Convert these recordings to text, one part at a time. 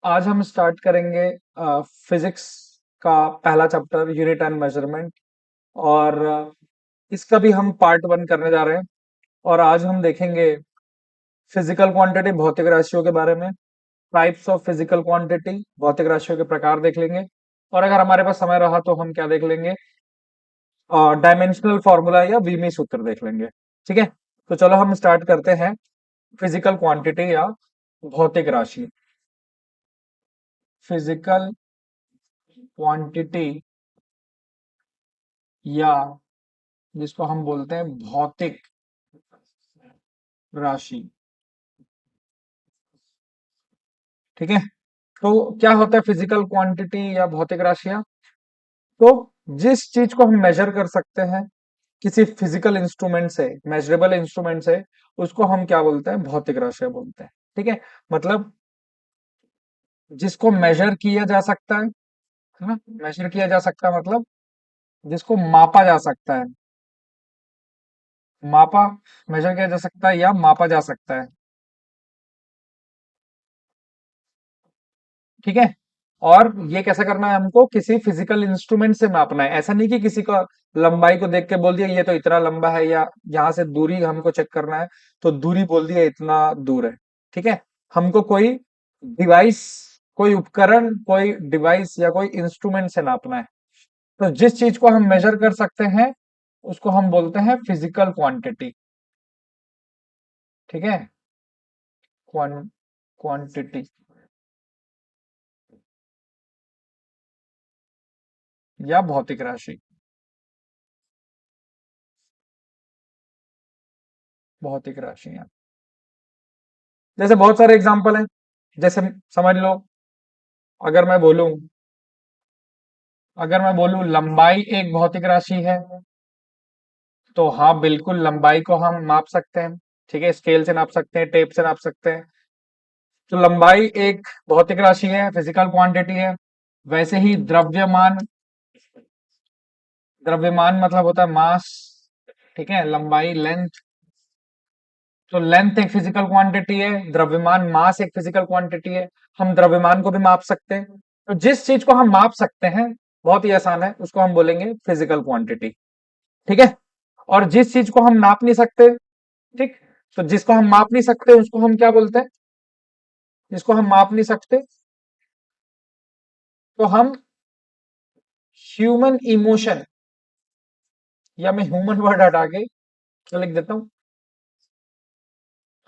आज हम स्टार्ट करेंगे फिजिक्स का पहला चैप्टर यूनिट एंड मेजरमेंट। और इसका भी हम पार्ट वन करने जा रहे हैं। और आज हम देखेंगे फिजिकल क्वांटिटी भौतिक राशियों के बारे में, टाइप्स ऑफ फिजिकल क्वांटिटी भौतिक राशियों के प्रकार देख लेंगे। और अगर हमारे पास समय रहा तो हम क्या देख लेंगे, डायमेंशनल फॉर्मूला या बीमी सूत्र देख लेंगे। ठीक है, तो चलो हम स्टार्ट करते हैं। फिजिकल क्वांटिटी या भौतिक राशि, फिजिकल क्वांटिटी या जिसको हम बोलते हैं भौतिक राशि। ठीक है, तो क्या होता है फिजिकल क्वांटिटी या भौतिक राशियां? तो जिस चीज को हम मेजर कर सकते हैं किसी फिजिकल इंस्ट्रूमेंट से, मेजरेबल इंस्ट्रूमेंट से, उसको हम क्या बोलते हैं, भौतिक राशियां बोलते हैं। ठीक है, मतलब जिसको मेजर किया जा सकता है ना, मेजर किया जा सकता है मतलब जिसको मापा जा सकता है, मापा, मेजर किया जा सकता है या मापा जा सकता है। ठीक है, और ये कैसे करना है, हमको किसी फिजिकल इंस्ट्रूमेंट से मापना है। ऐसा नहीं कि किसी का लंबाई को देख के बोल दिया ये तो इतना लंबा है, या यहाँ से दूरी हमको चेक करना है तो दूरी बोल दिया इतना दूर है। ठीक है, हमको कोई डिवाइस, कोई उपकरण, कोई डिवाइस या कोई इंस्ट्रूमेंट से नापना है। तो जिस चीज को हम मेजर कर सकते हैं उसको हम बोलते हैं फिजिकल क्वांटिटी। ठीक है, क्वांटिटी या भौतिक राशि, भौतिक राशियां। जैसे बहुत सारे एग्जांपल हैं। जैसे समझ लो, अगर मैं बोलूं अगर मैं बोलूं लंबाई एक भौतिक राशि है, तो हाँ बिल्कुल लंबाई को हम माप सकते हैं। ठीक है, स्केल से नाप सकते हैं, टेप से नाप सकते हैं। तो लंबाई एक भौतिक राशि है, फिजिकल क्वांटिटी है। वैसे ही द्रव्यमान, द्रव्यमान मतलब होता है मास। ठीक है, लंबाई लेंथ, तो लेंथ एक फिजिकल क्वांटिटी है, द्रव्यमान मास एक फिजिकल क्वांटिटी है। हम द्रव्यमान को भी माप सकते हैं। तो जिस चीज को हम माप सकते हैं, बहुत ही आसान है, उसको हम बोलेंगे फिजिकल क्वांटिटी। ठीक है, और जिस चीज को हम नाप नहीं सकते, ठीक, तो जिसको हम माप नहीं सकते उसको हम क्या बोलते हैं, जिसको हम माप नहीं सकते तो हम ह्यूमन इमोशन, या मैं ह्यूमन वर्ड हटा के क्या लिख देता हूं,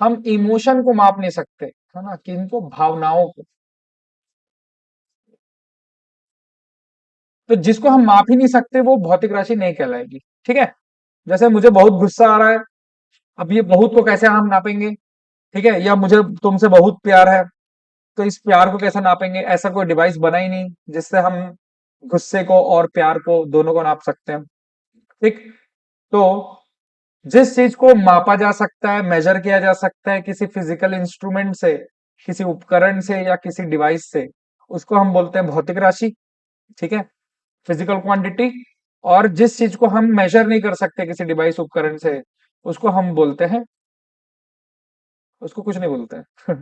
हम इमोशन को माप नहीं सकते, है ना, किनको, भावनाओं को। तो जिसको हम माप ही नहीं सकते वो भौतिक राशि नहीं कहलाएगी। ठीक है, जैसे मुझे बहुत गुस्सा आ रहा है, अब ये बहुत को कैसे हम नापेंगे? ठीक है, या मुझे तुमसे बहुत प्यार है, तो इस प्यार को कैसे नापेंगे? ऐसा कोई डिवाइस बना ही नहीं जिससे हम गुस्से को और प्यार को दोनों को नाप सकते हैं। ठीक, तो जिस चीज को मापा जा सकता है, मेजर किया जा सकता है किसी फिजिकल इंस्ट्रूमेंट से, किसी उपकरण से या किसी डिवाइस से, उसको हम बोलते हैं भौतिक राशि। ठीक है, फिजिकल क्वांटिटी। और जिस चीज को हम मेजर नहीं कर सकते किसी डिवाइस उपकरण से, उसको हम बोलते हैं, उसको कुछ नहीं बोलते हैं।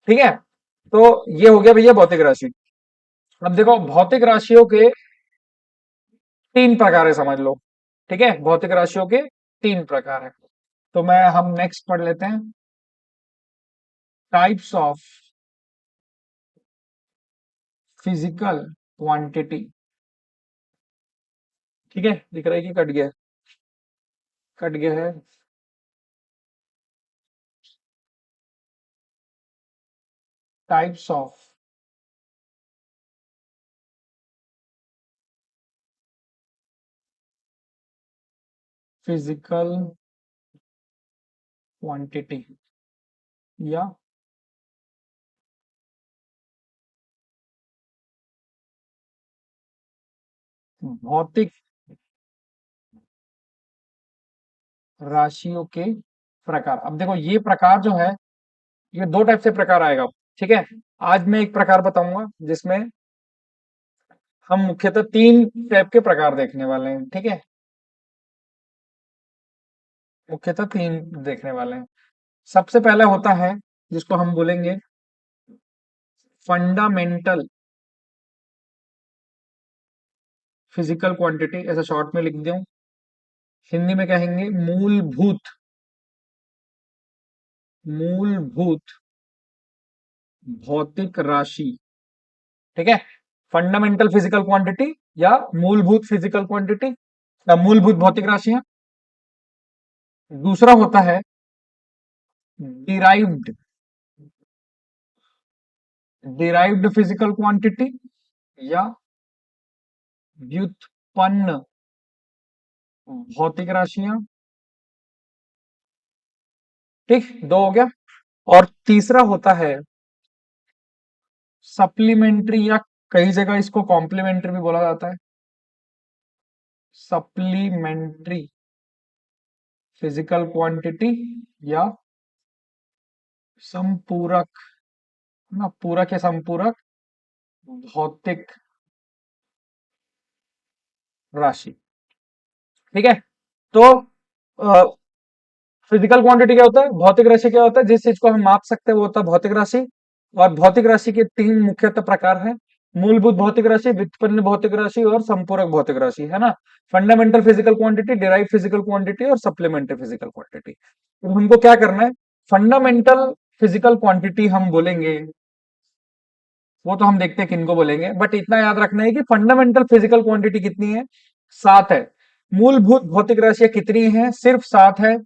ठीक है, तो ये हो गया भैया भौतिक राशि। अब देखो भौतिक राशियों के तीन प्रकार है, समझ लो। ठीक है, भौतिक राशियों के तीन प्रकार है। तो मैं हम नेक्स्ट पढ़ लेते हैं, टाइप्स ऑफ फिजिकल क्वांटिटी। ठीक है, दिख रहा है कि कट गया? कट गया है। टाइप्स ऑफ फिजिकल क्वांटिटी या भौतिक राशियों के प्रकार। अब देखो ये प्रकार जो है, ये दो टाइप से प्रकार आएगा। ठीक है, आज मैं एक प्रकार बताऊंगा जिसमें हम मुख्यतः तीन टाइप के प्रकार देखने वाले हैं। ठीक है, मुख्यतः तीन देखने वाले हैं। सबसे पहला होता है जिसको हम बोलेंगे फंडामेंटल फिजिकल क्वांटिटी, ऐसा शॉर्ट में लिख दूं, हिंदी में कहेंगे मूलभूत, मूलभूत भौतिक राशि। ठीक है, फंडामेंटल फिजिकल क्वांटिटी या मूलभूत फिजिकल क्वांटिटी या मूलभूत भौतिक राशियां। दूसरा होता है डिराइव्ड, डिराइव्ड फिजिकल क्वांटिटी या व्युत्पन्न भौतिक राशियां। ठीक, दो हो गया। और तीसरा होता है सप्लीमेंट्री, या कई जगह इसको कॉम्प्लीमेंट्री भी बोला जाता है, सप्लीमेंट्री फिजिकल क्वांटिटी या संपूरक, ना पूरक या संपूरक भौतिक राशि। ठीक है, तो फिजिकल क्वांटिटी क्या होता है, भौतिक राशि क्या होता है, जिस चीज को हम माप सकते हैं वो होता है भौतिक राशि। और भौतिक राशि के तीन मुख्यतः प्रकार हैं, मूलभूत भौतिक राशि, व्युत्पन्न भौतिक राशि और संपूरक भौतिक राशि, है ना। Fundamental physical quantity, derive physical quantity और सप्लीमेंट्री फिजिकल क्वांटिटी। तो हमको क्या करना है, फंडामेंटल फिजिकल क्वांटिटी हम बोलेंगे, वो तो हम देखते हैं किनको बोलेंगे, बट इतना याद रखना है कि फंडामेंटल फिजिकल क्वांटिटी कितनी है, 7 है। मूलभूत भौतिक राशियां कितनी है, सिर्फ 7 है।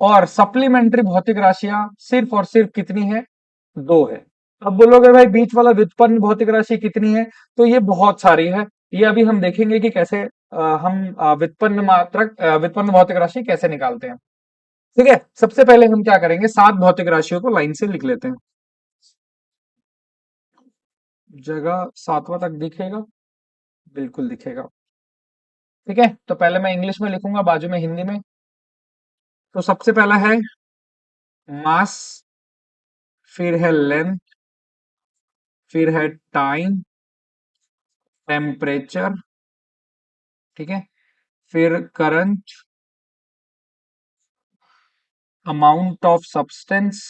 और सप्लीमेंट्री भौतिक राशियां सिर्फ और सिर्फ कितनी है, 2 है। अब बोलोगे भाई बीच वाला व्युत्पन्न भौतिक राशि कितनी है, तो ये बहुत सारी है। ये अभी हम देखेंगे कि कैसे हम व्युत्पन्न मात्रक व्युत्पन्न भौतिक राशि कैसे निकालते हैं। ठीक है, सबसे पहले हम क्या करेंगे, 7 भौतिक राशियों को लाइन से लिख लेते हैं। जगह 7वां तक दिखेगा, बिल्कुल दिखेगा। ठीक है, तो पहले मैं इंग्लिश में लिखूंगा, बाजू में हिंदी में। तो सबसे पहला है मास, फिर है लेंथ, फिर है टाइम, टेम्परेचर, ठीक है, फिर current, amount of substance,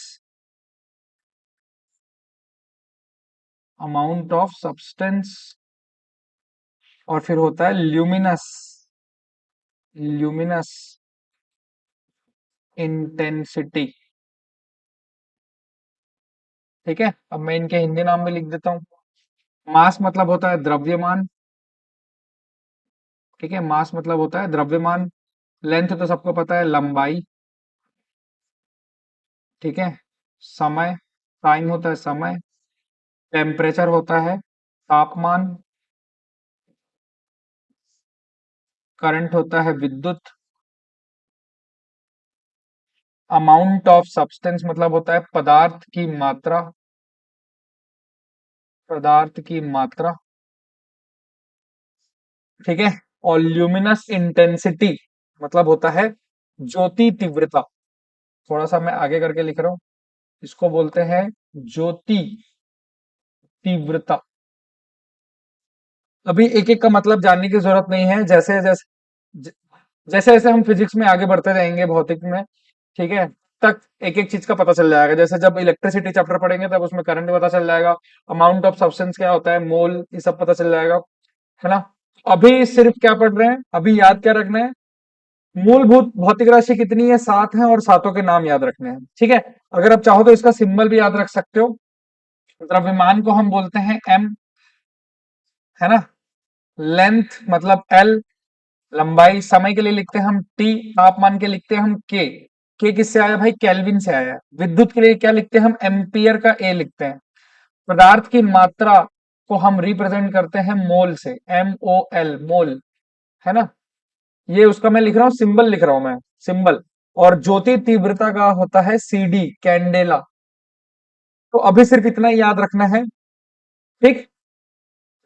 amount of substance, और फिर होता है ल्यूमिनस, ल्यूमिनस इंटेंसिटी। ठीक है, अब मैं इनके हिंदी नाम में लिख देता हूं। मास मतलब होता है द्रव्यमान, ठीक है, मास मतलब होता है द्रव्यमान। लेंथ तो सबको पता है, लंबाई। ठीक है, समय, टाइम होता है समय, टेम्परेचर होता है तापमान, करंट होता है विद्युत, अमाउंट ऑफ सब्सटेंस मतलब होता है पदार्थ की मात्रा, पदार्थ की मात्रा। ठीक है, और ल्यूमिनस इंटेंसिटी मतलब होता है ज्योति तीव्रता। थोड़ा सा मैं आगे करके लिख रहा हूं, इसको बोलते हैं ज्योति तीव्रता। अभी एक एक का मतलब जानने की जरूरत नहीं है, जैसे जैसे जैसे जैसे हम फिजिक्स में आगे बढ़ते रहेंगे, भौतिक में, ठीक है, तक एक एक चीज का पता चल जाएगा। जैसे जब इलेक्ट्रिसिटी चैप्टर पढ़ेंगे तब उसमें करंट पता चल जाएगा, अमाउंट ऑफ सब्सटेंस क्या होता है, मोल, ये सब पता चल जाएगा, है ना। अभी सिर्फ क्या पढ़ रहे हैं, अभी याद क्या रखना है, मूलभूत भौतिक राशि कितनी है, 7 है, और सातों के नाम याद रखने हैं। ठीक है, अगर आप चाहो तो इसका सिंबल भी याद रख सकते हो। द्रव्यमान को हम बोलते हैं एम, है ना। लेंथ मतलब एल, लंबाई। समय के लिए लिखते हैं हम टी, तापमान के लिखते हैं हम के। के किससे आया भाई, केल्विन से आया है। विद्युत के लिए क्या लिखते हैं हम, एम्पियर का ए लिखते हैं। पदार्थ की मात्रा को हम रिप्रेजेंट करते हैं मोल से, एम ओ एल, मोल, है ना। ये उसका मैं लिख रहा हूँ, सिंबल लिख रहा हूं मैं, सिंबल। और ज्योति तीव्रता का होता है सीडी, कैंडेला। तो अभी सिर्फ इतना ही याद रखना है। ठीक,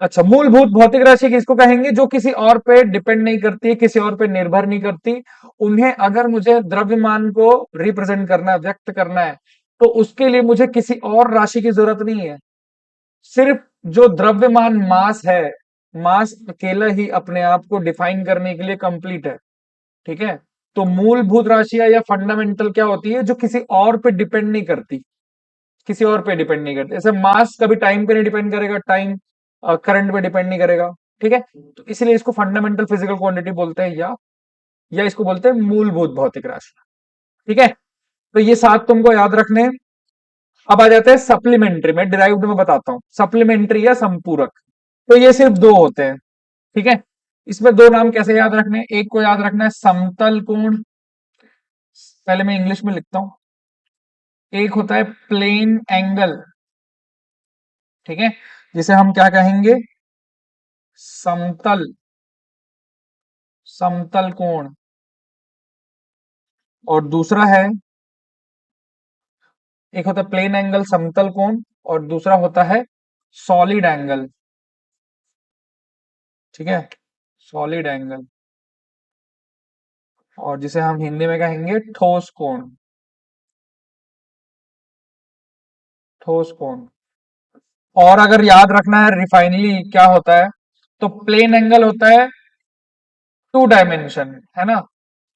अच्छा, मूलभूत भौतिक राशि किसको कहेंगे, जो किसी और पे डिपेंड नहीं करती है, किसी और पे निर्भर नहीं करती। उन्हें अगर मुझे द्रव्यमान को रिप्रेजेंट करना है, व्यक्त करना है, तो उसके लिए मुझे किसी और राशि की जरूरत नहीं है। सिर्फ जो द्रव्यमान मास है, मास अकेला ही अपने आप को डिफाइन करने के लिए कंप्लीट है। ठीक है, तो मूलभूत राशियां या फंडामेंटल क्या होती है, जो किसी और पे डिपेंड नहीं करती। किसी और पे डिपेंड नहीं करते। जैसे मास कभी टाइम पे नहीं डिपेंड करेगा, टाइम करंट पे डिपेंड नहीं करेगा। ठीक है, तो इसलिए इसको फंडामेंटल फिजिकल क्वांटिटी बोलते हैं, या इसको बोलते हैं मूलभूत भौतिक राशि। ठीक है, तो ये सात तुमको याद रखने हैं। अब आ जाते हैं सप्लीमेंट्री में, डिराइव्ड में बताता हूं, सप्लीमेंट्री या संपूरक। तो ये सिर्फ दो होते हैं। ठीक है, इसमें दो नाम कैसे याद रखने हैं, एक को याद रखना है समतल कोण, पहले मैं इंग्लिश में लिखता हूं। एक होता है प्लेन एंगल, ठीक है, जिसे हम क्या कहेंगे, समतल, समतल कोण। और दूसरा है, एक होता है प्लेन एंगल समतल कोण, और दूसरा होता है सॉलिड एंगल। ठीक है, सॉलिड एंगल, और जिसे हम हिंदी में कहेंगे ठोस कोण, ठोस कोण। और अगर याद रखना है रिफाइनली क्या होता है, तो प्लेन एंगल होता है 2 डायमेंशन, है ना,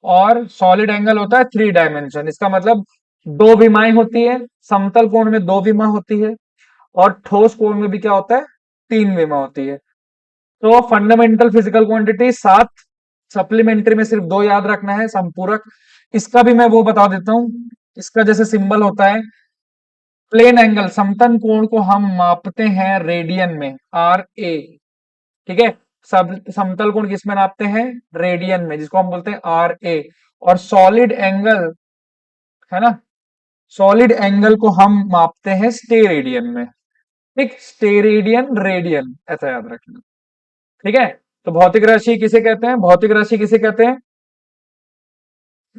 और सॉलिड एंगल होता है 3 डायमेंशन। इसका मतलब दो विमाएं होती है, समतल कोण में दो विमा होती है, और ठोस कोण में भी क्या होता है, 3 विमा होती है। तो फंडामेंटल फिजिकल क्वांटिटी 7, सप्लीमेंट्री में सिर्फ दो याद रखना है, संपूरक। इसका भी मैं वो बता देता हूं, इसका जैसे सिंबल होता है प्लेन एंगल, समतल कोण को हम मापते हैं रेडियन में, RA। ठीक है, सब समतल कोण किसमें नापते हैं, रेडियन में, जिसको हम बोलते हैं RA। और सॉलिड एंगल, है ना, सॉलिड एंगल को हम मापते हैं स्टेरेडियन में। ठीक, स्टेरेडियन रेडियन ऐसा याद रखना। ठीक है, तो भौतिक राशि किसे कहते हैं, भौतिक राशि किसे कहते हैं,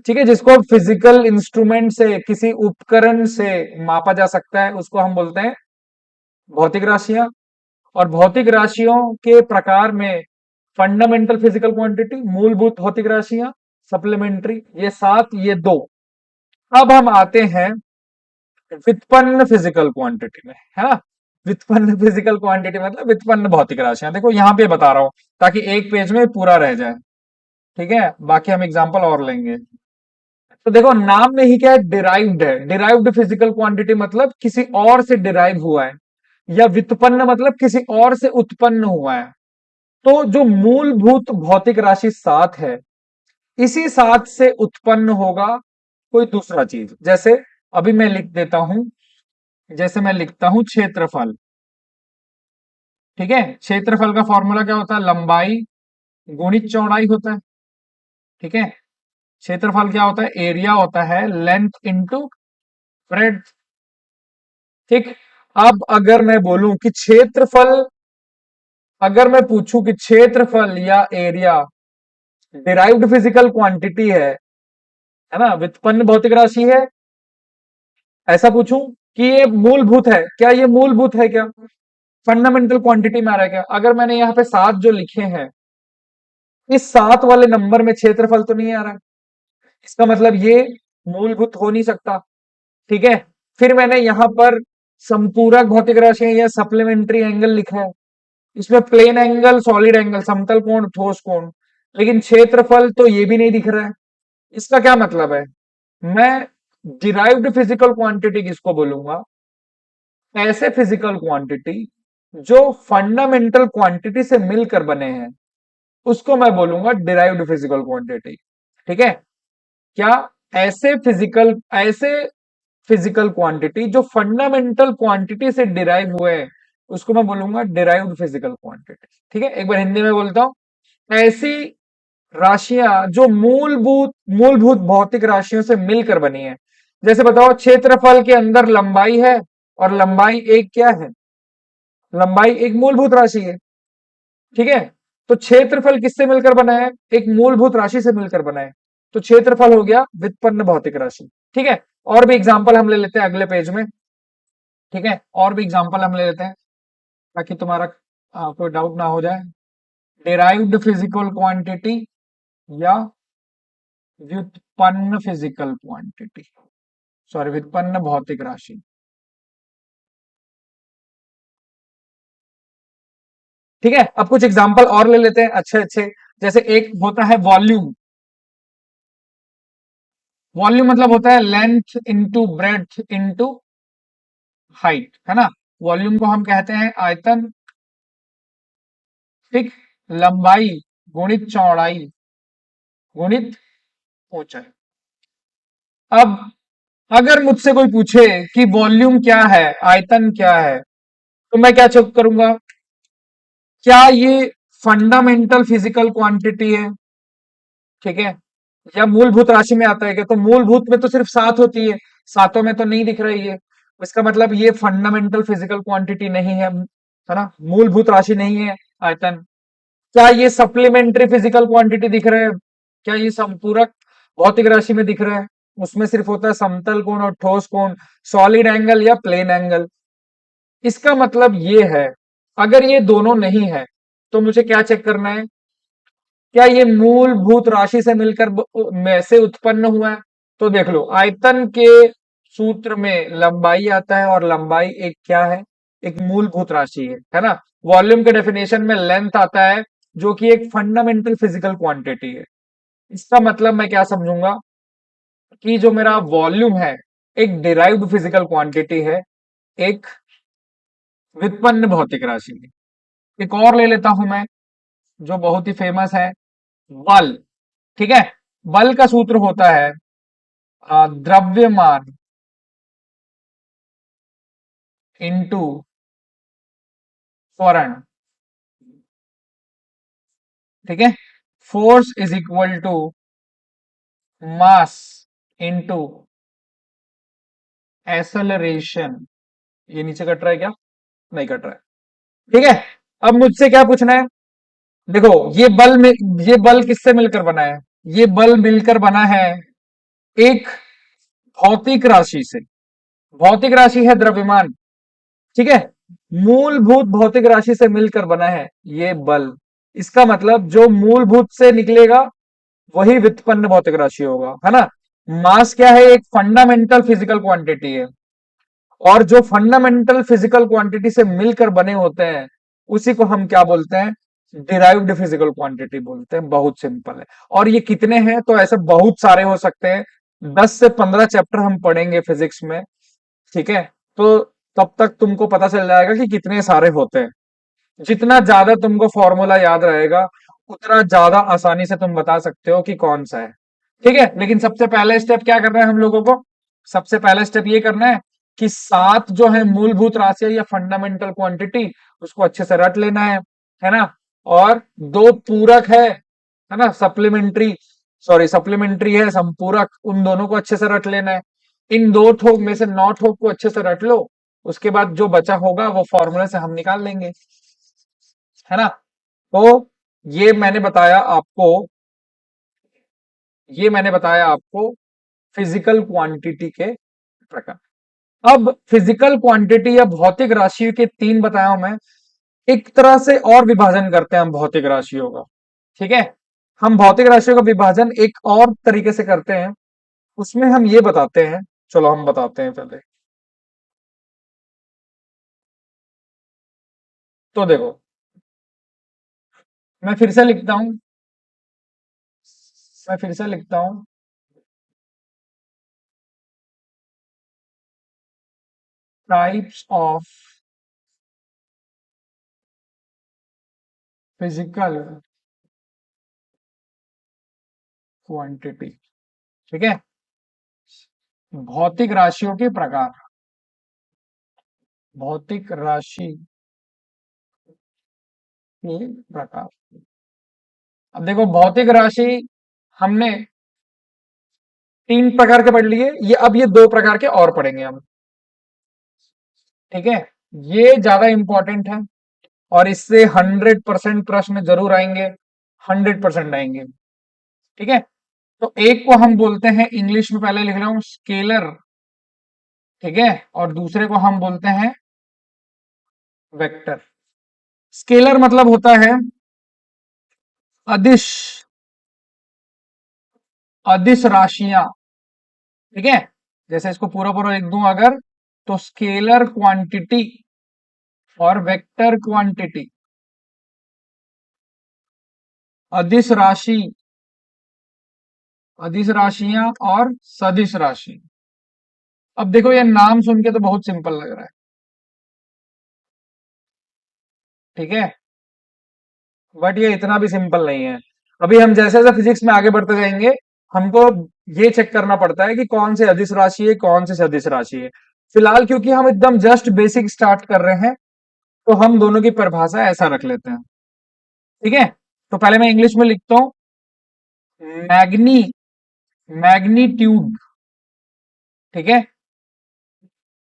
ठीक है, जिसको फिजिकल इंस्ट्रूमेंट से, किसी उपकरण से मापा जा सकता है, उसको हम बोलते हैं भौतिक राशियां। और भौतिक राशियों के प्रकार में फंडामेंटल फिजिकल क्वांटिटी, मूलभूत भौतिक राशियां, सप्लीमेंट्री, ये 7, ये 2। अब हम आते हैं व्युत्पन्न फिजिकल क्वांटिटी में, है ना। व्युत्पन्न फिजिकल क्वांटिटी मतलब व्युत्पन्न भौतिक राशियां, देखो यहां पे बता रहा हूं ताकि एक पेज में पूरा रह जाए। ठीक है, बाकी हम एग्जांपल और लेंगे। तो देखो नाम में ही क्या है, डिराइव्ड है, डिराइव्ड फिजिकल क्वांटिटी मतलब किसी और से डिराइव हुआ है, या व्युत्पन्न मतलब किसी और से उत्पन्न हुआ है। तो जो मूलभूत भौतिक राशि 7 है, इसी 7 से उत्पन्न होगा कोई दूसरा चीज। जैसे अभी मैं लिख देता हूं, जैसे मैं लिखता हूं क्षेत्रफल। ठीक है, क्षेत्रफल का फॉर्मूला क्या होता है, लंबाई गुणित चौड़ाई होता है। ठीक है, क्षेत्रफल क्या होता है, एरिया होता है लेंथ इंटू ब्रेड्थ। ठीक, अब अगर मैं बोलूं कि क्षेत्रफल, अगर मैं पूछूं कि क्षेत्रफल या एरिया डिराइव्ड फिजिकल क्वांटिटी है ना, व्युत्पन्न भौतिक राशि है, ऐसा पूछूं कि ये मूलभूत है क्या, ये मूलभूत है क्या, फंडामेंटल क्वांटिटी में आ रहा है क्या। अगर मैंने यहाँ पे 7 जो लिखे हैं, इस 7 वाले नंबर में क्षेत्रफल तो नहीं आ रहा है, इसका मतलब ये मूलभूत हो नहीं सकता। ठीक है, फिर मैंने यहां पर संपूरक भौतिक राशि या सप्लीमेंट्री एंगल लिखा है, इसमें प्लेन एंगल, सॉलिड एंगल, समतल कोण, ठोस कोण, लेकिन क्षेत्रफल तो ये भी नहीं दिख रहा है। इसका क्या मतलब है, मैं डिराइव्ड फिजिकल क्वांटिटी किसको बोलूंगा, ऐसे फिजिकल क्वांटिटी जो फंडामेंटल क्वांटिटी से मिलकर बने हैं, उसको मैं बोलूंगा डिराइव्ड फिजिकल क्वांटिटी। ठीक है, क्या, ऐसे फिजिकल क्वांटिटी जो फंडामेंटल क्वांटिटी से डिराइव हुए हैं, उसको मैं बोलूंगा डिराइव्ड फिजिकल क्वांटिटी। ठीक है, एक बार हिंदी में बोलता हूं, ऐसी राशियां जो मूलभूत मूलभूत भौतिक राशियों से मिलकर बनी है। जैसे बताओ, क्षेत्रफल के अंदर लंबाई है, और लंबाई एक क्या है, लंबाई एक मूलभूत राशि है। ठीक है, तो क्षेत्रफल किससे मिलकर बना है, एक मूलभूत राशि से मिलकर बना है, तो क्षेत्रफल हो गया व्युत्पन्न भौतिक राशि। ठीक है, और भी एग्जांपल हम ले लेते हैं अगले पेज में। ठीक है, और भी एग्जांपल हम ले लेते हैं ताकि तुम्हारा कोई डाउट ना हो जाए। डिराइव्ड फिजिकल क्वांटिटी या व्युत्पन्न फिजिकल क्वांटिटी, सॉरी व्युत्पन्न भौतिक राशि। ठीक है, अब कुछ एग्जांपल और ले लेते हैं अच्छे अच्छे। जैसे एक होता है वॉल्यूम, वॉल्यूम मतलब होता है length into breadth into height, है ना। वॉल्यूम को हम कहते हैं आयतन, ठीक। लंबाई गुणित चौड़ाई गुणित ऊंचाई। अब अगर मुझसे कोई पूछे कि वॉल्यूम क्या है, आयतन क्या है, तो मैं क्या चेक करूंगा, क्या ये फंडामेंटल फिजिकल क्वांटिटी है, ठीक है, या मूलभूत राशि में आता है क्या? तो मूलभूत में तो सिर्फ सात होती है, सातों में तो नहीं दिख रही है। इसका मतलब ये फंडामेंटल फिजिकल क्वांटिटी नहीं है ना, मूलभूत राशि नहीं है आयतन। क्या ये सप्लीमेंट्री फिजिकल क्वांटिटी दिख रहा है? क्या ये संपूरक भौतिक राशि में दिख रहा है? उसमें सिर्फ होता है समतल कोण और ठोस कोण, सॉलिड एंगल या प्लेन एंगल। इसका मतलब ये है, अगर ये दोनों नहीं है तो मुझे क्या चेक करना है, क्या ये मूलभूत राशि से मिलकर में से उत्पन्न हुआ है? तो देख लो, आयतन के सूत्र में लंबाई आता है, और लंबाई एक क्या है, एक मूलभूत राशि है ना। वॉल्यूम के डेफिनेशन में लेंथ आता है, जो कि एक फंडामेंटल फिजिकल क्वांटिटी है। इसका मतलब मैं क्या समझूंगा, कि जो मेरा वॉल्यूम है एक डिराइव्ड फिजिकल क्वांटिटी है, एक व्युत्पन्न भौतिक राशि है। एक और ले लेता हूं मैं, जो बहुत ही फेमस है, बल, ठीक है। बल का सूत्र होता है द्रव्यमान इंटू त्वरण, ठीक है। Force is equal to mass into acceleration. ये नीचे कट रहा है क्या? नहीं कट रहा है, ठीक है। अब मुझसे क्या पूछना है, देखो ये बल किससे मिलकर बना है? ये बल मिलकर बना है एक भौतिक राशि से। भौतिक राशि है द्रव्यमान, ठीक है। मूलभूत भौतिक राशि से मिलकर बना है ये बल। इसका मतलब जो मूलभूत से निकलेगा वही व्युत्पन्न भौतिक राशि होगा, है ना। मास क्या है, एक फंडामेंटल फिजिकल क्वांटिटी है, और जो फंडामेंटल फिजिकल क्वांटिटी से मिलकर बने होते हैं उसी को हम क्या बोलते हैं, डिराइव्ड फिजिकल क्वांटिटी बोलते हैं। बहुत सिंपल है। और ये कितने हैं, तो ऐसे बहुत सारे हो सकते हैं, 10 से 15 चैप्टर हम पढ़ेंगे फिजिक्स में, ठीक है। तो तब तक तुमको पता चल जाएगा कि कितने सारे होते हैं। जितना ज्यादा तुमको फॉर्मूला याद रहेगा, उतना ज्यादा आसानी से तुम बता सकते हो कि कौन सा है, ठीक है। लेकिन सबसे पहले स्टेप क्या करना है हम लोगों को, सबसे पहला स्टेप ये करना है कि सात जो है मूलभूत राशियां या फंडामेंटल क्वांटिटी, उसको अच्छे से रट लेना है ना। और दो पूरक है ना, सप्लीमेंट्री, सॉरी सप्लीमेंट्री है, संपूरक, उन दोनों को अच्छे से रट लेना है। इन दो ठोक में से नौ ठोक को अच्छे से रट लो, उसके बाद जो बचा होगा वो फॉर्मूले से हम निकाल लेंगे, है ना। तो ये मैंने बताया आपको, ये मैंने बताया आपको फिजिकल क्वांटिटी के प्रकार। अब फिजिकल क्वांटिटी या भौतिक राशियों के तीन बताया हूं मैं। एक तरह से और विभाजन करते हैं हम भौतिक राशियों का, ठीक है। हम भौतिक राशियों का विभाजन एक और तरीके से करते हैं, उसमें हम ये बताते हैं, चलो हम बताते हैं पहले। तो देखो, मैं फिर से लिखता हूं, मैं फिर से लिखता हूं, टाइप्स ऑफ फिजिकल क्वांटिटी, ठीक है। भौतिक राशियों के प्रकार, भौतिक राशि के प्रकार। अब देखो, भौतिक राशि हमने तीन प्रकार के पढ़ लिए, ये अब ये दो प्रकार के और पढ़ेंगे हम, ठीक है। ये ज्यादा इंपॉर्टेंट है, और इससे 100% प्रश्न जरूर आएंगे, 100% आएंगे, ठीक है। तो एक को हम बोलते हैं, इंग्लिश में पहले लिख रहा हूं, स्केलर, ठीक है। और दूसरे को हम बोलते हैं वेक्टर। स्केलर मतलब होता है अदिश, अदिश राशियां, ठीक है। जैसे इसको पूरा पूरा लिख दूं अगर, तो स्केलर क्वांटिटी और वेक्टर क्वांटिटी, अदिश राशि, अदिश राशियां और सदिश राशि। अब देखो, ये नाम सुन के तो बहुत सिंपल लग रहा है, ठीक है, बट ये इतना भी सिंपल नहीं है। अभी हम जैसे जैसे फिजिक्स में आगे बढ़ते जाएंगे, हमको ये चेक करना पड़ता है कि कौन से अदिश राशि है, कौन से सदिश राशि है। फिलहाल क्योंकि हम एकदम जस्ट बेसिक स्टार्ट कर रहे हैं, तो हम दोनों की परिभाषा ऐसा रख लेते हैं। ठीक है, तो पहले मैं इंग्लिश में लिखता हूं। मैग्नी मैग्नीट्यूड, ठीक है,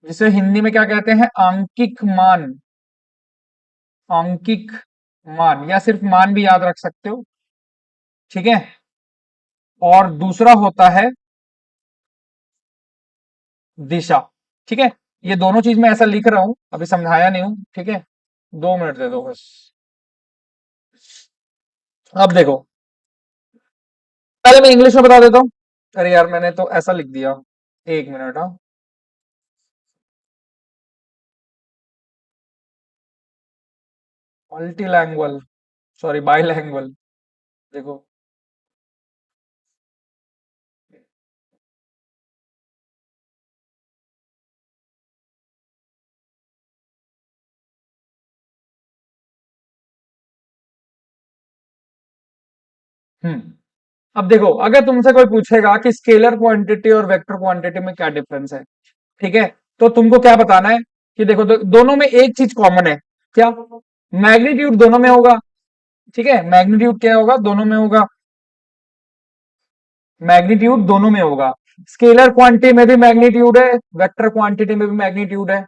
जिसे हिंदी में क्या कहते हैं, आंकिक मान। आंकिक मान या सिर्फ मान भी याद रख सकते हो। ठीक है, और दूसरा होता है दिशा। ठीक है, ये दोनों चीज मैं ऐसा लिख रहा हूं, अभी समझाया नहीं हूं। ठीक है, 2 मिनट दे दो बस। अब देखो, पहले मैं इंग्लिश में बता देता हूँ। अरे यार, मैंने तो ऐसा लिख दिया। 1 मिनट, हाँ। मल्टीलैंग्वेज, सॉरी बाइलैंग्वेज। देखो, हम्म अब देखो, अगर तुमसे कोई पूछेगा कि स्केलर क्वांटिटी और वेक्टर क्वांटिटी में क्या डिफरेंस है, ठीक है, तो तुमको क्या बताना है कि देखो, दोनों में एक चीज कॉमन है। क्या? मैग्नीट्यूड दोनों में होगा। ठीक है, मैग्नीट्यूड क्या होगा, दोनों में होगा। मैग्नीट्यूड दोनों में होगा। स्केलर क्वांटिटी में भी मैग्नीट्यूड है, वेक्टर क्वांटिटी में भी मैग्नीट्यूड है।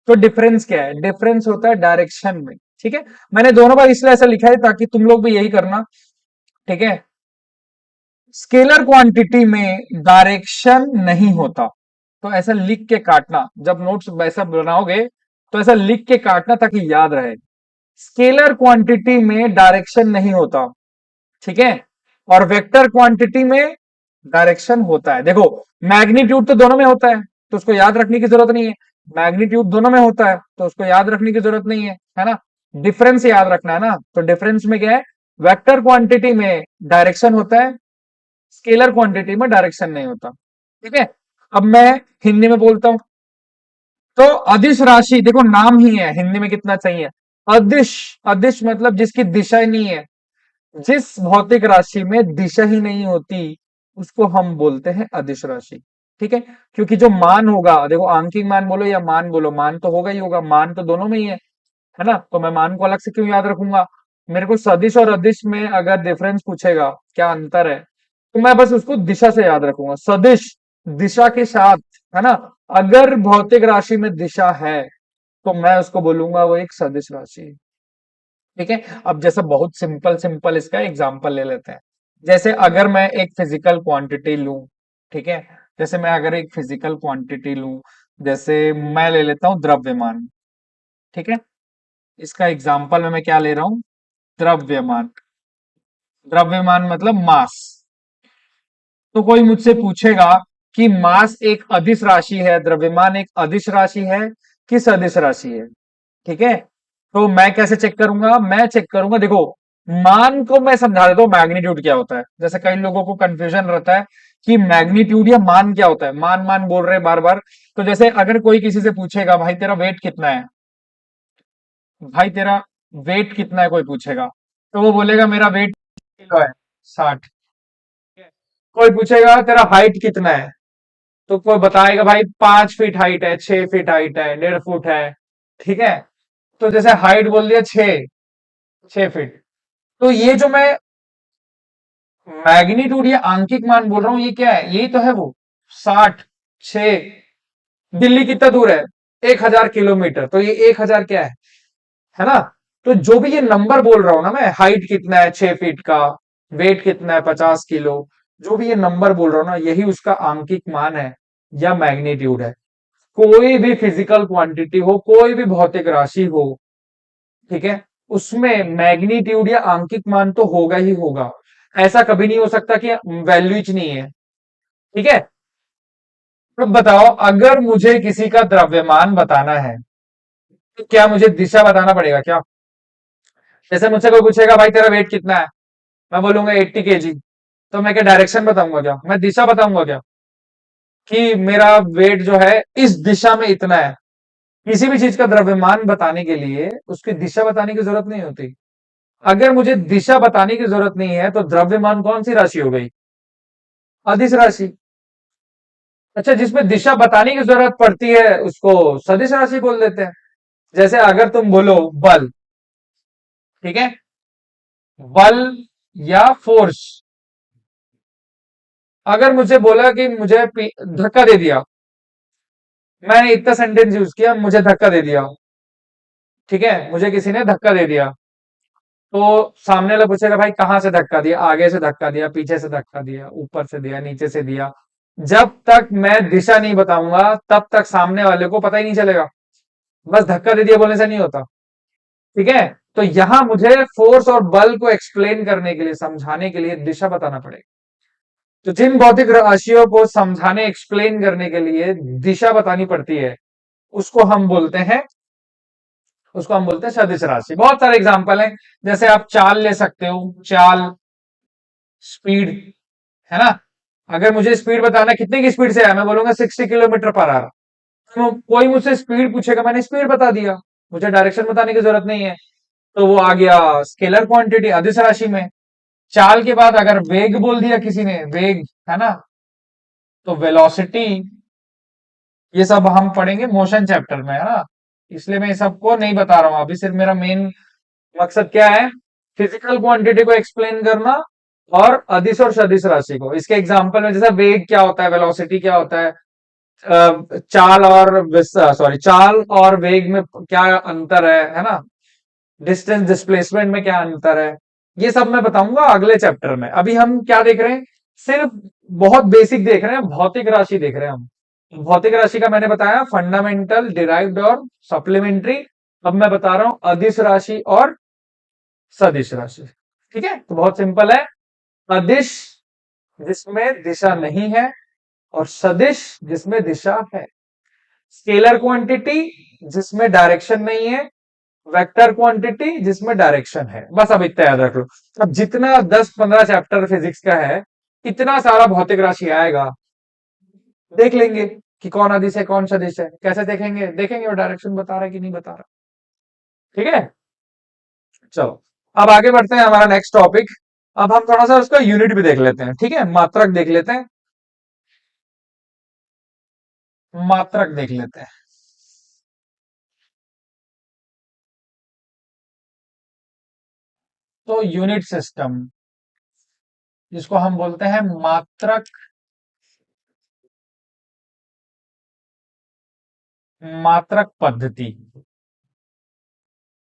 तो डिफरेंस क्या है? डिफरेंस होता है डायरेक्शन में। ठीक है, मैंने दोनों बार इसलिए ऐसा लिखा है ताकि तुम लोग भी यही करना। ठीक है, स्केलर क्वांटिटी में डायरेक्शन नहीं होता, तो ऐसा लिख के काटना, जब नोट्स वैसा बनाओगे तो ऐसा लिख के काटना ताकि याद रहे। स्केलर क्वांटिटी में डायरेक्शन नहीं होता, ठीक है, और वेक्टर क्वांटिटी में डायरेक्शन होता है। देखो, मैग्नीट्यूड तो दोनों में होता है, तो उसको याद रखने की जरूरत नहीं है। मैग्नीट्यूड दोनों में होता है, तो उसको याद रखने की जरूरत नहीं है ना। डिफरेंस याद रखना है ना, तो डिफरेंस में क्या है, वेक्टर क्वांटिटी में डायरेक्शन होता है, स्केलर क्वांटिटी में डायरेक्शन नहीं होता। ठीक है, अब मैं हिंदी में बोलता हूं। तो अदिश राशि, देखो नाम ही है, हिंदी में कितना चाहिए। अदिश, अदिश मतलब जिसकी दिशा ही नहीं है। जिस भौतिक राशि में दिशा ही नहीं होती, उसको हम बोलते हैं अदिश राशि। ठीक है, क्योंकि जो मान होगा, देखो आंकिक मान बोलो या मान बोलो, मान तो होगा ही होगा, मान तो दोनों में ही है ना, तो मैं मान को अलग से क्यों याद रखूंगा। मेरे को सदिश और अदिश में अगर डिफरेंस पूछेगा, क्या अंतर है, तो मैं बस उसको दिशा से याद रखूंगा। सदिश दिशा के साथ, है ना। अगर भौतिक राशि में दिशा है, तो मैं उसको बोलूंगा वो एक सदिश राशि है। ठीक है, अब जैसे बहुत सिंपल सिंपल इसका एग्जांपल ले लेते हैं। जैसे अगर मैं एक फिजिकल क्वांटिटी लूं, ठीक है, जैसे मैं अगर एक फिजिकल क्वांटिटी लूं, जैसे मैं ले लेता हूं द्रव्यमान। ठीक है, इसका एग्जांपल में मैं क्या ले रहा हूं, द्रव्यमान। द्रव्यमान मतलब मास। तो कोई मुझसे पूछेगा कि मास एक अदिश राशि है, द्रव्यमान एक अदिश राशि है कि सदिश राशि है। ठीक है, तो मैं कैसे चेक करूंगा, मैं चेक करूंगा, देखो मान को मैं समझा देता हूँ मैग्नीट्यूड क्या होता है। जैसे कई लोगों को कंफ्यूजन रहता है कि मैग्नीट्यूड या मान क्या होता है, मान मान बोल रहे हैं बार बार। तो जैसे अगर कोई किसी से पूछेगा भाई तेरा वेट कितना है, भाई तेरा वेट कितना है, कोई पूछेगा, तो वो बोलेगा मेरा वेट किलो है, 60। कोई पूछेगा तेरा हाइट कितना है, तो कोई बताएगा भाई 5 फीट हाइट है, 6 फीट हाइट है, 1.5 फुट है। ठीक है, तो जैसे हाइट बोल दिया 6 6 फीट। तो ये जो मैं मैग्नीट्यूड या आंकिक मान बोल रहा हूं, ये क्या है, यही तो है वो 60 6। दिल्ली कितना दूर है, 1000 किलोमीटर, तो ये 1000 क्या है ना। तो जो भी ये नंबर बोल रहा हूं ना मैं, हाइट कितना है 6 फीट का, वेट कितना है 50 किलो, जो भी ये नंबर बोल रहा हूं ना, यही उसका आंकिक मान है या मैग्नीट्यूड है। कोई भी फिजिकल क्वांटिटी हो, कोई भी भौतिक राशि हो, ठीक है, उसमें मैग्नीट्यूड या आंकिक मान तो होगा ही होगा। ऐसा कभी नहीं हो सकता कि वैल्यू ही नहीं है। ठीक है, तो बताओ, अगर मुझे किसी का द्रव्यमान बताना है, तो क्या मुझे दिशा बताना पड़ेगा क्या? जैसे मुझसे कोई पूछेगा भाई तेरा वेट कितना है, मैं बोलूंगा 80 kg, तो मैं क्या डायरेक्शन बताऊंगा क्या, मैं दिशा बताऊंगा क्या कि मेरा वेट जो है इस दिशा में इतना है? किसी भी चीज का द्रव्यमान बताने के लिए उसकी दिशा बताने की जरूरत नहीं होती। अगर मुझे दिशा बताने की जरूरत नहीं है तो द्रव्यमान कौन सी राशि हो गई? अदिश राशि। अच्छा, जिसमें दिशा बताने की जरूरत पड़ती है उसको सदिश राशि बोल देते हैं। जैसे अगर तुम बोलो बल, ठीक है, बल या फोर्स, अगर मुझे बोला कि मुझे धक्का दे दिया, मैंने इतना सेंटेंस यूज किया, मुझे धक्का दे दिया, ठीक है, मुझे किसी ने धक्का दे दिया, तो सामने वाला पूछेगा भाई कहां से धक्का दिया, आगे से धक्का दिया, पीछे से धक्का दिया, ऊपर से दिया, नीचे से दिया। जब तक मैं दिशा नहीं बताऊंगा तब तक सामने वाले को पता ही नहीं चलेगा। बस धक्का दे दिया बोलने से नहीं होता, ठीक है। तो यहां मुझे फोर्स और बल को एक्सप्लेन करने के लिए, समझाने के लिए दिशा बताना पड़ेगा। तो जिन भौतिक राशियों को समझाने, एक्सप्लेन करने के लिए दिशा बतानी पड़ती है, उसको हम बोलते हैं उसको हम बोलते हैं सदिश राशि। बहुत सारे एग्जाम्पल हैं, जैसे आप चाल ले सकते हो, चाल, स्पीड, है ना। अगर मुझे स्पीड बताना कितने की स्पीड से है, मैं बोलूंगा 60 किलोमीटर पर आवर। तो कोई मुझसे स्पीड पूछेगा, मैंने स्पीड बता दिया, मुझे डायरेक्शन बताने की जरूरत नहीं है। तो वो आ गया स्केलर क्वांटिटी, अदिश राशि में। चाल के बाद अगर वेग बोल दिया किसी ने, वेग, है ना, तो वेलोसिटी, ये सब हम पढ़ेंगे मोशन चैप्टर में, है ना। इसलिए मैं सबको नहीं बता रहा हूं अभी, सिर्फ मेरा मेन मकसद क्या है, फिजिकल क्वांटिटी को एक्सप्लेन करना और अदिश और सदिश राशि को। इसके एग्जांपल में जैसे वेग क्या होता है, वेलोसिटी क्या होता है, चाल और सॉरी, चाल और वेग में क्या अंतर है ना, डिस्टेंस डिस्प्लेसमेंट में क्या अंतर है, ये सब मैं बताऊंगा अगले चैप्टर में। अभी हम क्या देख रहे हैं, सिर्फ बहुत बेसिक देख रहे हैं, भौतिक राशि देख रहे हैं हम। भौतिक राशि का मैंने बताया फंडामेंटल, डिराइव्ड और सप्लीमेंट्री। अब मैं बता रहा हूं अदिश राशि और सदिश राशि, ठीक है। तो बहुत सिंपल है, अदिश जिसमें दिशा नहीं है और सदिश जिसमें दिशा है। स्केलर क्वांटिटी जिसमें डायरेक्शन नहीं है, वेक्टर क्वांटिटी जिसमें डायरेक्शन है। बस अब इतना याद रख लो। अब जितना 10-15 चैप्टर फिजिक्स का है, इतना सारा भौतिक राशि आएगा, देख लेंगे कि कौन अदिश है कौन सदिश है। कैसे देखेंगे? देखेंगे वो डायरेक्शन बता रहा है कि नहीं बता रहा, ठीक है। चलो, अब आगे बढ़ते हैं, हमारा नेक्स्ट टॉपिक। अब हम थोड़ा सा उसका यूनिट भी देख लेते हैं, ठीक है, मात्रक देख लेते हैं, मात्रक देख लेते हैं। तो यूनिट सिस्टम, जिसको हम बोलते हैं मात्रक, मात्रक पद्धति,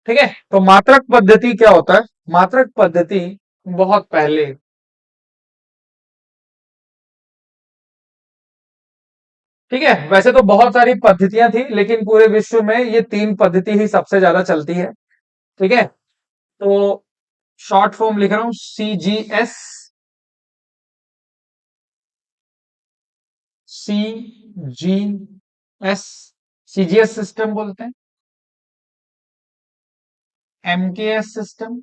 ठीक है। तो मात्रक पद्धति क्या होता है? मात्रक पद्धति बहुत पहले, ठीक है, वैसे तो बहुत सारी पद्धतियां थी लेकिन पूरे विश्व में ये तीन पद्धति ही सबसे ज्यादा चलती है, ठीक है। तो शॉर्ट फॉर्म लिख रहा हूं, CGS, CGS, CGS सिस्टम बोलते हैं, MKS सिस्टम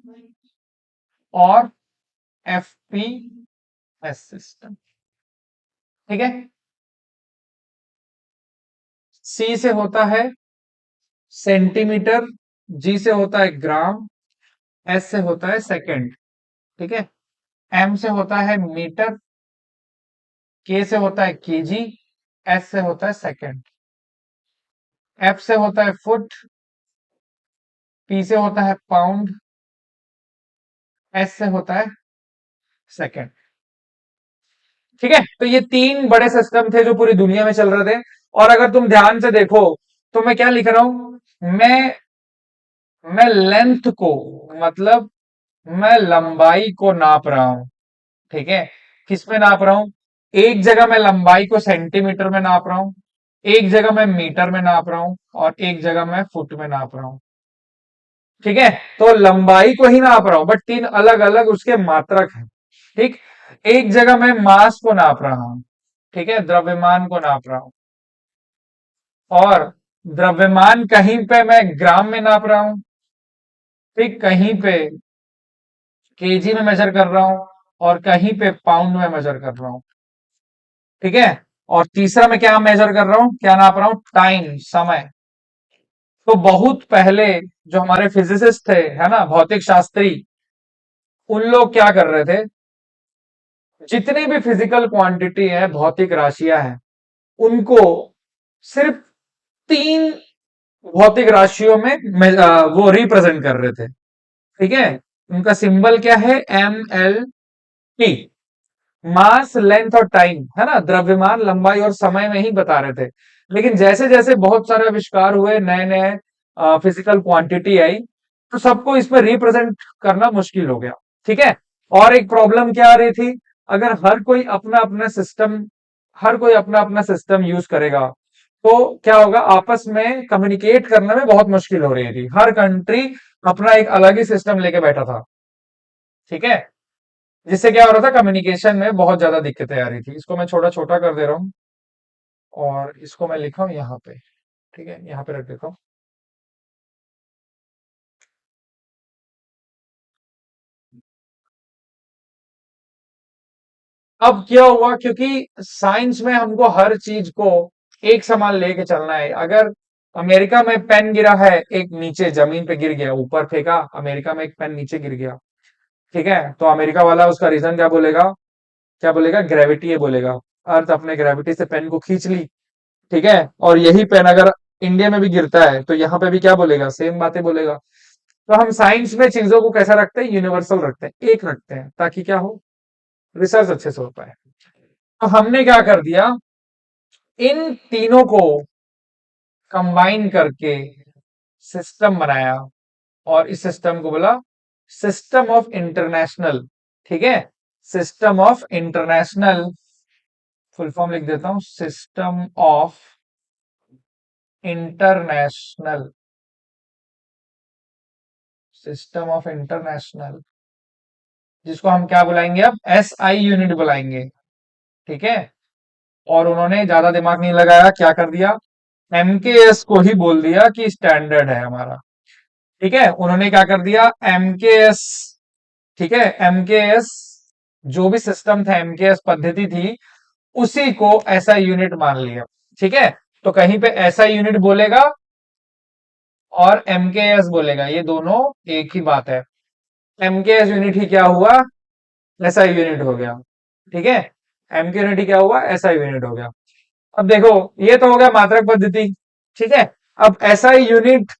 और FPS सिस्टम, ठीक है। C से होता है सेंटीमीटर, G से होता है ग्राम, S से होता है सेकंड, ठीक है। M से होता है मीटर, K से होता है केजी, S से होता है सेकंड, F से होता है फुट, P से होता है पाउंड, S से होता है सेकंड, ठीक है। तो ये तीन बड़े सिस्टम थे जो पूरी दुनिया में चल रहे थे। और अगर तुम ध्यान से देखो तो मैं क्या लिख रहा हूं, मैं लेंथ को, मतलब मैं लंबाई को नाप रहा हूं, ठीक है। किस में नाप रहा हूं? एक जगह मैं लंबाई को सेंटीमीटर में नाप रहा हूं, एक जगह मैं मीटर में नाप रहा हूं और एक जगह मैं फुट में नाप रहा हूं, ठीक है। तो लंबाई को ही नाप रहा हूं बट तीन अलग अलग उसके मात्रक हैं, ठीक। एक जगह मैं मास को नाप रहा हूं, ठीक है, द्रव्यमान को नाप रहा हूं, और द्रव्यमान कहीं पे मैं ग्राम में नाप रहा हूं, ठीक, कहीं पे केजी में मेजर कर रहा हूं और कहीं पे पाउंड में मेजर कर रहा हूं, ठीक है। और तीसरा मैं क्या मेजर कर रहा हूं, क्या नाप रहा हूं? टाइम, समय, तो बहुत पहले जो हमारे फिजिसिस्ट थे, है ना, भौतिक शास्त्री, उन लोग क्या कर रहे थे, जितनी भी फिजिकल क्वांटिटी है, भौतिक राशियां हैं, उनको सिर्फ तीन भौतिक राशियों में वो रिप्रेजेंट कर रहे थे। ठीक है, उनका सिंबल क्या है, MLT। मास, लेंथ और टाइम, है ना, द्रव्यमान, लंबाई और समय में ही बता रहे थे। लेकिन जैसे जैसे बहुत सारे आविष्कार हुए, नए नए फिजिकल क्वांटिटी आई, तो सबको इसमें रिप्रेजेंट करना मुश्किल हो गया। ठीक है, और एक प्रॉब्लम क्या आ रही थी, अगर हर कोई अपना अपना सिस्टम यूज करेगा, तो क्या होगा, आपस में कम्युनिकेट करने में बहुत मुश्किल हो रही थी। हर कंट्री अपना एक अलग ही सिस्टम लेके बैठा था। ठीक है, जिससे क्या हो रहा था, कम्युनिकेशन में बहुत ज्यादा दिक्कतें आ रही थी। इसको मैं छोटा छोटा कर दे रहा हूँ, और इसको मैं लिखा हूँ यहाँ पे। ठीक है, यहाँ पे रख देता हूँ। अब क्या हुआ, क्योंकि साइंस में हमको हर चीज को एक समान लेके चलना है। अगर अमेरिका में पेन गिरा है, एक नीचे जमीन पे गिर गया, ऊपर फेंका, अमेरिका में एक पेन नीचे गिर गया, ठीक है, तो अमेरिका वाला उसका रीजन क्या बोलेगा, ग्रेविटी है बोलेगा। अर्थ अपने ग्रेविटी से पेन को खींच ली। ठीक है, और यही पेन अगर इंडिया में भी गिरता है, तो यहाँ पे भी क्या बोलेगा, सेम बातें बोलेगा। तो हम साइंस में चीजों को कैसा रखते हैं, यूनिवर्सल रखते हैं, एक रखते हैं, ताकि क्या हो, रिसर्च अच्छे से हो पाए। तो हमने क्या कर दिया, इन तीनों को कंबाइन करके सिस्टम बनाया, और इस सिस्टम को बोला सिस्टम ऑफ इंटरनेशनल। ठीक है, system of international, full form लिख देता हूं, system of international, system of international, जिसको हम क्या बुलाएंगे, अब SI यूनिट बुलाएंगे। ठीक है, और उन्होंने ज्यादा दिमाग नहीं लगाया, क्या कर दिया, MKS को ही बोल दिया कि स्टैंडर्ड है हमारा। ठीक है, उन्होंने क्या कर दिया, MKS। ठीक है, MKS, जो भी सिस्टम था, MKS पद्धति थी, उसी को SI यूनिट मान लिया। ठीक है, तो कहीं पे SI यूनिट बोलेगा और MKS बोलेगा, ये दोनों एक ही बात है। MKS यूनिट ही क्या हुआ, SI यूनिट हो गया। ठीक है, MK यूनिट ही क्या हुआ, SI यूनिट हो गया। अब देखो, ये तो हो गया मात्रक पद्धति। ठीक है, अब SI यूनिट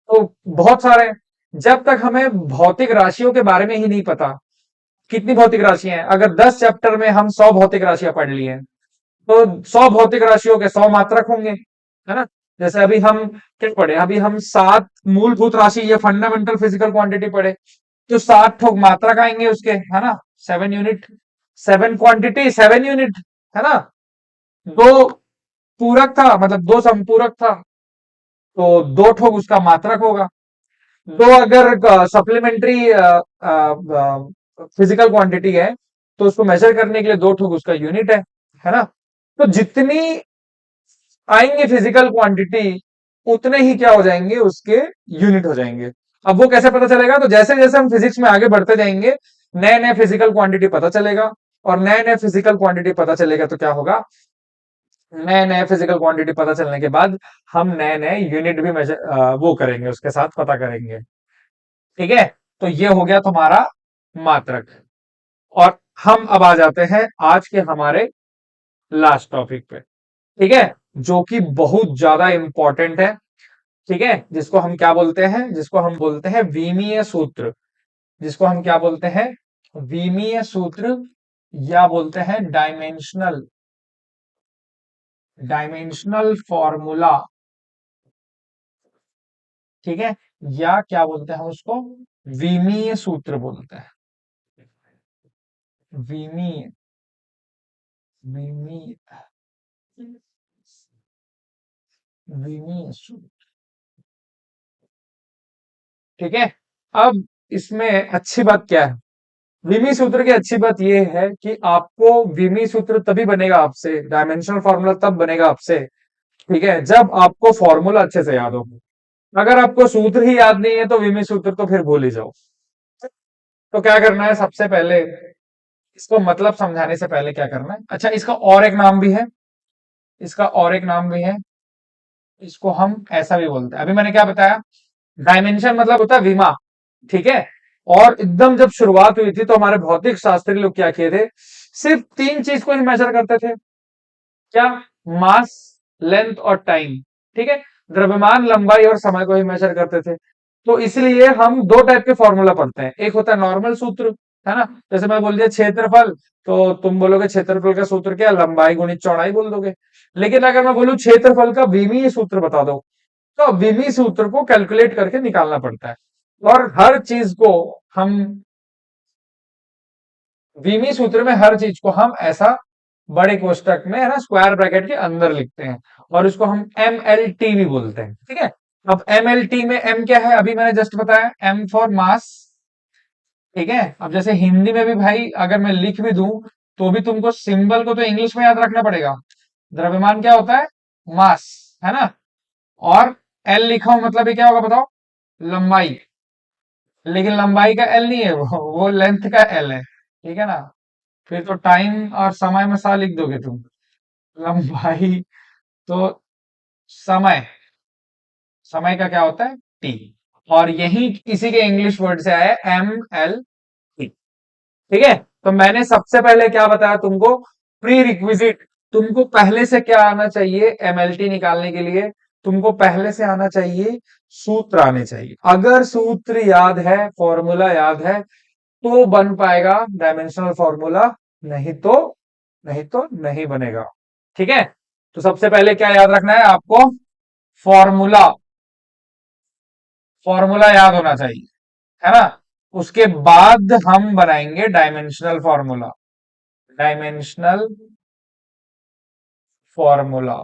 तो बहुत सारे हैं। जब तक हमें भौतिक राशियों के बारे में ही नहीं पता, कितनी भौतिक राशियां हैं, अगर 10 चैप्टर में हम 100 भौतिक राशियां पढ़ ली हैं, तो 100 भौतिक राशियों के 100 मात्रक होंगे, है ना। जैसे अभी हम क्या पढ़े, अभी हम 7 मूलभूत राशि या फंडामेंटल फिजिकल क्वांटिटी पढ़े, तो 7 मात्रक आएंगे उसके, है ना, 7 यूनिट, 7 क्वांटिटी, 7 यूनिट, है ना। दो पूरक था, मतलब 2 संपूरक था, तो 2 ठोक उसका मात्रक होगा। दो अगर सप्लीमेंट्री फिजिकल क्वांटिटी है, तो उसको मेजर करने के लिए 2 ठोक उसका यूनिट है ना। तो जितनी आएंगे फिजिकल क्वांटिटी, उतने ही क्या हो जाएंगे, उसके यूनिट हो जाएंगे। अब वो कैसे पता चलेगा, तो जैसे जैसे हम फिजिक्स में आगे बढ़ते जाएंगे, नए नए फिजिकल क्वांटिटी पता चलेगा, और नए नए फिजिकल क्वांटिटी पता चलेगा तो क्या होगा, नए नए फिजिकल क्वांटिटी पता चलने के बाद हम नए नए यूनिट भी मेजर वो करेंगे, उसके साथ पता करेंगे। ठीक है, तो ये हो गया तुम्हारा मात्रक। और हम अब आ जाते हैं आज के हमारे लास्ट टॉपिक पे। ठीक है, जो कि बहुत ज्यादा इंपॉर्टेंट है। ठीक है, जिसको हम क्या बोलते हैं, जिसको हम बोलते हैं विमीय सूत्र, जिसको हम क्या बोलते हैं, विमीय सूत्र, या बोलते हैं डायमेंशनल, डायमेंशनल फॉर्मूला। ठीक है, या क्या बोलते हैं उसको, विमीय सूत्र बोलते हैं, विमीय, विमीय, विमीय सूत्र। ठीक है, अब इसमें अच्छी बात क्या है, विमी सूत्र की अच्छी बात यह है कि आपको विमी सूत्र तभी बनेगा आपसे, डायमेंशनल फॉर्मूला तब बनेगा आपसे, ठीक है, जब आपको फॉर्मूला अच्छे से याद हो। अगर आपको सूत्र ही याद नहीं है, तो विमी सूत्र तो फिर भूल ही जाओ। तो क्या करना है, सबसे पहले इसको मतलब समझाने से पहले क्या करना है, अच्छा, इसका और एक नाम भी है, इसका और एक नाम भी है, इसको हम ऐसा भी बोलते हैं। अभी मैंने क्या बताया, डायमेंशन मतलब होता है विमा, ठीक है। और एकदम जब शुरुआत हुई थी तो हमारे भौतिक शास्त्री लोग क्या किए थे, सिर्फ तीन चीज को ही मेजर करते थे। क्या? मास, लेंथ और टाइम, ठीक है। द्रव्यमान, लंबाई और समय को ही मेजर करते थे। तो इसलिए हम दो टाइप के फॉर्मूला पढ़ते हैं, एक होता है नॉर्मल सूत्र, है ना। जैसे मैं बोल दिया क्षेत्रफल, तो तुम बोलोगे क्षेत्रफल का सूत्र क्या, लंबाई गुणित चौड़ाई बोल दोगे। लेकिन अगर मैं बोलूं क्षेत्रफल का विमीय सूत्र बता दो, तो विमीय सूत्र को कैलकुलेट करके निकालना पड़ता है। और हर चीज को हम विमीय सूत्र में हर चीज को हम ऐसा बड़े कोष्टक में, है ना, स्क्वायर ब्रैकेट के अंदर लिखते हैं। और इसको हम एम एल टी भी बोलते हैं, ठीक है। अब एम एल टी में एम क्या है, अभी मैंने जस्ट बताया, एम फॉर मास, ठीक है। अब जैसे हिंदी में भी भाई अगर मैं लिख भी दूं, तो भी तुमको सिंबल को तो इंग्लिश में याद रखना पड़ेगा। द्रव्यमान क्या होता है, मास, है ना। और एल लिखा हूं मतलब ये क्या होगा बताओ, लंबाई। लेकिन लंबाई का एल नहीं है, वो लेंथ का एल है, ठीक है ना। फिर तो टाइम और समय में सा लिख दोगे तुम, लंबाई तो समय, समय का क्या होता है, टी। और यही इसी के इंग्लिश वर्ड से आया एम एल टी, ठीक है। तो मैंने सबसे पहले क्या बताया तुमको, प्री रिक्विजिट, तुमको पहले से क्या आना चाहिए एमएलटी निकालने के लिए, तुमको पहले से आना चाहिए, सूत्र आने चाहिए। अगर सूत्र याद है, फॉर्मूला याद है, तो बन पाएगा डायमेंशनल फॉर्मूला, नहीं तो नहीं बनेगा, ठीक है। तो सबसे पहले क्या याद रखना है आपको, फॉर्मूला, फॉर्मूला याद होना चाहिए, है ना। उसके बाद हम बनाएंगे डायमेंशनल फॉर्मूला, डायमेंशनल फॉर्मूला।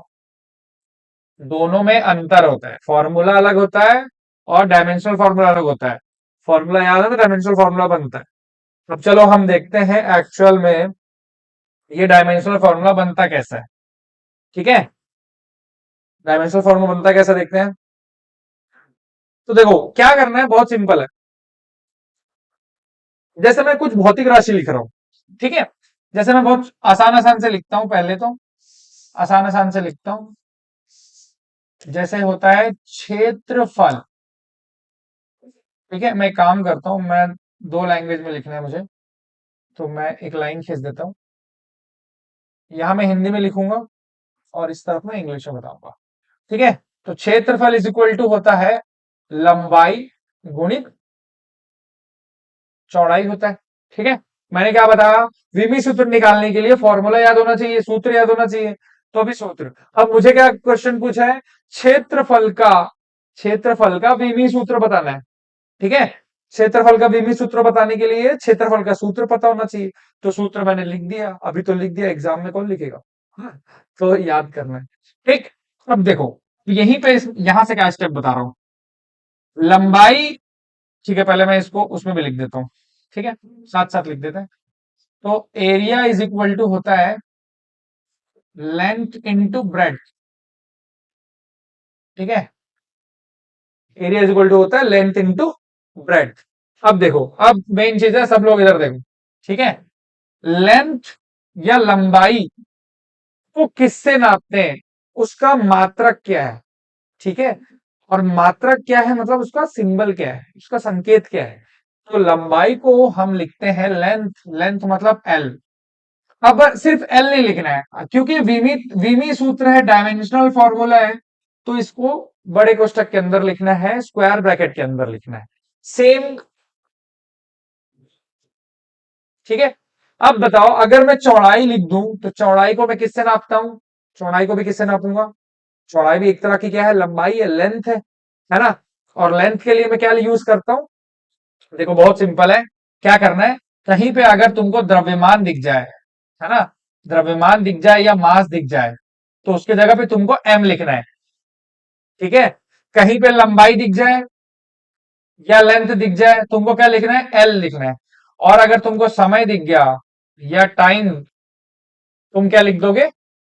दोनों में अंतर होता है, फॉर्मूला अलग होता है और डायमेंशनल फॉर्मूला अलग होता है। फॉर्मूला याद है तो डायमेंशनल फॉर्मूला बनता है। अब चलो हम देखते हैं एक्चुअल में ये डायमेंशनल फॉर्मूला बनता कैसा है, ठीक है। डायमेंशनल फॉर्मूला बनता कैसा देखते हैं। तो देखो क्या करना है, बहुत सिंपल है। जैसे मैं कुछ भौतिक राशि लिख रहा हूं, ठीक है। जैसे मैं बहुत आसान आसान से लिखता हूं, पहले तो आसान आसान से लिखता हूं। जैसे होता है क्षेत्रफल, ठीक है। मैं एक काम करता हूं, मैं दो लैंग्वेज में लिखना है मुझे, तो मैं एक लाइन खींच देता हूं। यहां मैं हिंदी में लिखूंगा और इस तरफ मैं इंग्लिश में बताऊंगा, ठीक है। तो क्षेत्रफल इज इक्वल टू होता है लंबाई गुणित चौड़ाई होता है, ठीक है। मैंने क्या बताया, विमी सूत्र निकालने के लिए फॉर्मूला याद होना चाहिए, सूत्र याद होना चाहिए। तो अभी सूत्र, अब मुझे क्या क्वेश्चन पूछा है, क्षेत्रफल का, क्षेत्रफल का विमी सूत्र बताना है, ठीक है। क्षेत्रफल का विमी सूत्र बताने के लिए क्षेत्रफल का सूत्र पता होना चाहिए। तो सूत्र मैंने लिख दिया, अभी तो लिख दिया, एग्जाम में कौन लिखेगा, हाँ, तो याद करना है, ठीक। अब देखो यहीं पे यहां से क्या स्टेप बता रहा हूं, लंबाई, ठीक है। पहले मैं इसको उसमें भी लिख देता हूं, ठीक है, साथ साथ लिख देते हैं। तो एरिया इज इक्वल टू होता है लेंथ इंटू ब्रेड, ठीक है। एरिया इज इक्वल टू होता है लेंथ इंटू ब्रेड। अब देखो, अब मेन चीज है, सब लोग इधर देखो, ठीक है। लेंथ या लंबाई को किससे नापते हैं, उसका मात्रक क्या है, ठीक है। और मात्रक क्या है मतलब उसका सिंबल क्या है, उसका संकेत क्या है। तो लंबाई को हम लिखते हैं लेंथ, लेंथ मतलब एल। अब सिर्फ एल नहीं लिखना है, क्योंकि विमी सूत्र है, डायमेंशनल फॉर्मूला है, तो इसको बड़े कोष्टक के अंदर लिखना है, स्क्वायर ब्रैकेट के अंदर लिखना है, सेम, ठीक है। अब बताओ अगर मैं चौड़ाई लिख दूं, तो चौड़ाई को मैं किससे नापता हूं, चौड़ाई को भी किससे नापूंगा, चौड़ाई भी एक तरह की क्या है, लंबाई है, लेंथ है ना। और लेंथ के लिए मैं क्या यूज करता हूं, देखो बहुत सिंपल है। क्या करना है, कहीं पे अगर तुमको द्रव्यमान दिख जाए, है ना, द्रव्यमान दिख जाए या मास दिख जाए, तो उसके जगह पे तुमको एम लिखना है, ठीक है। कहीं पे लंबाई दिख जाए या लेंथ दिख जाए, तुमको क्या लिखना है, एल लिखना है। और अगर तुमको समय दिख गया या टाइम, तुम क्या लिख दोगे,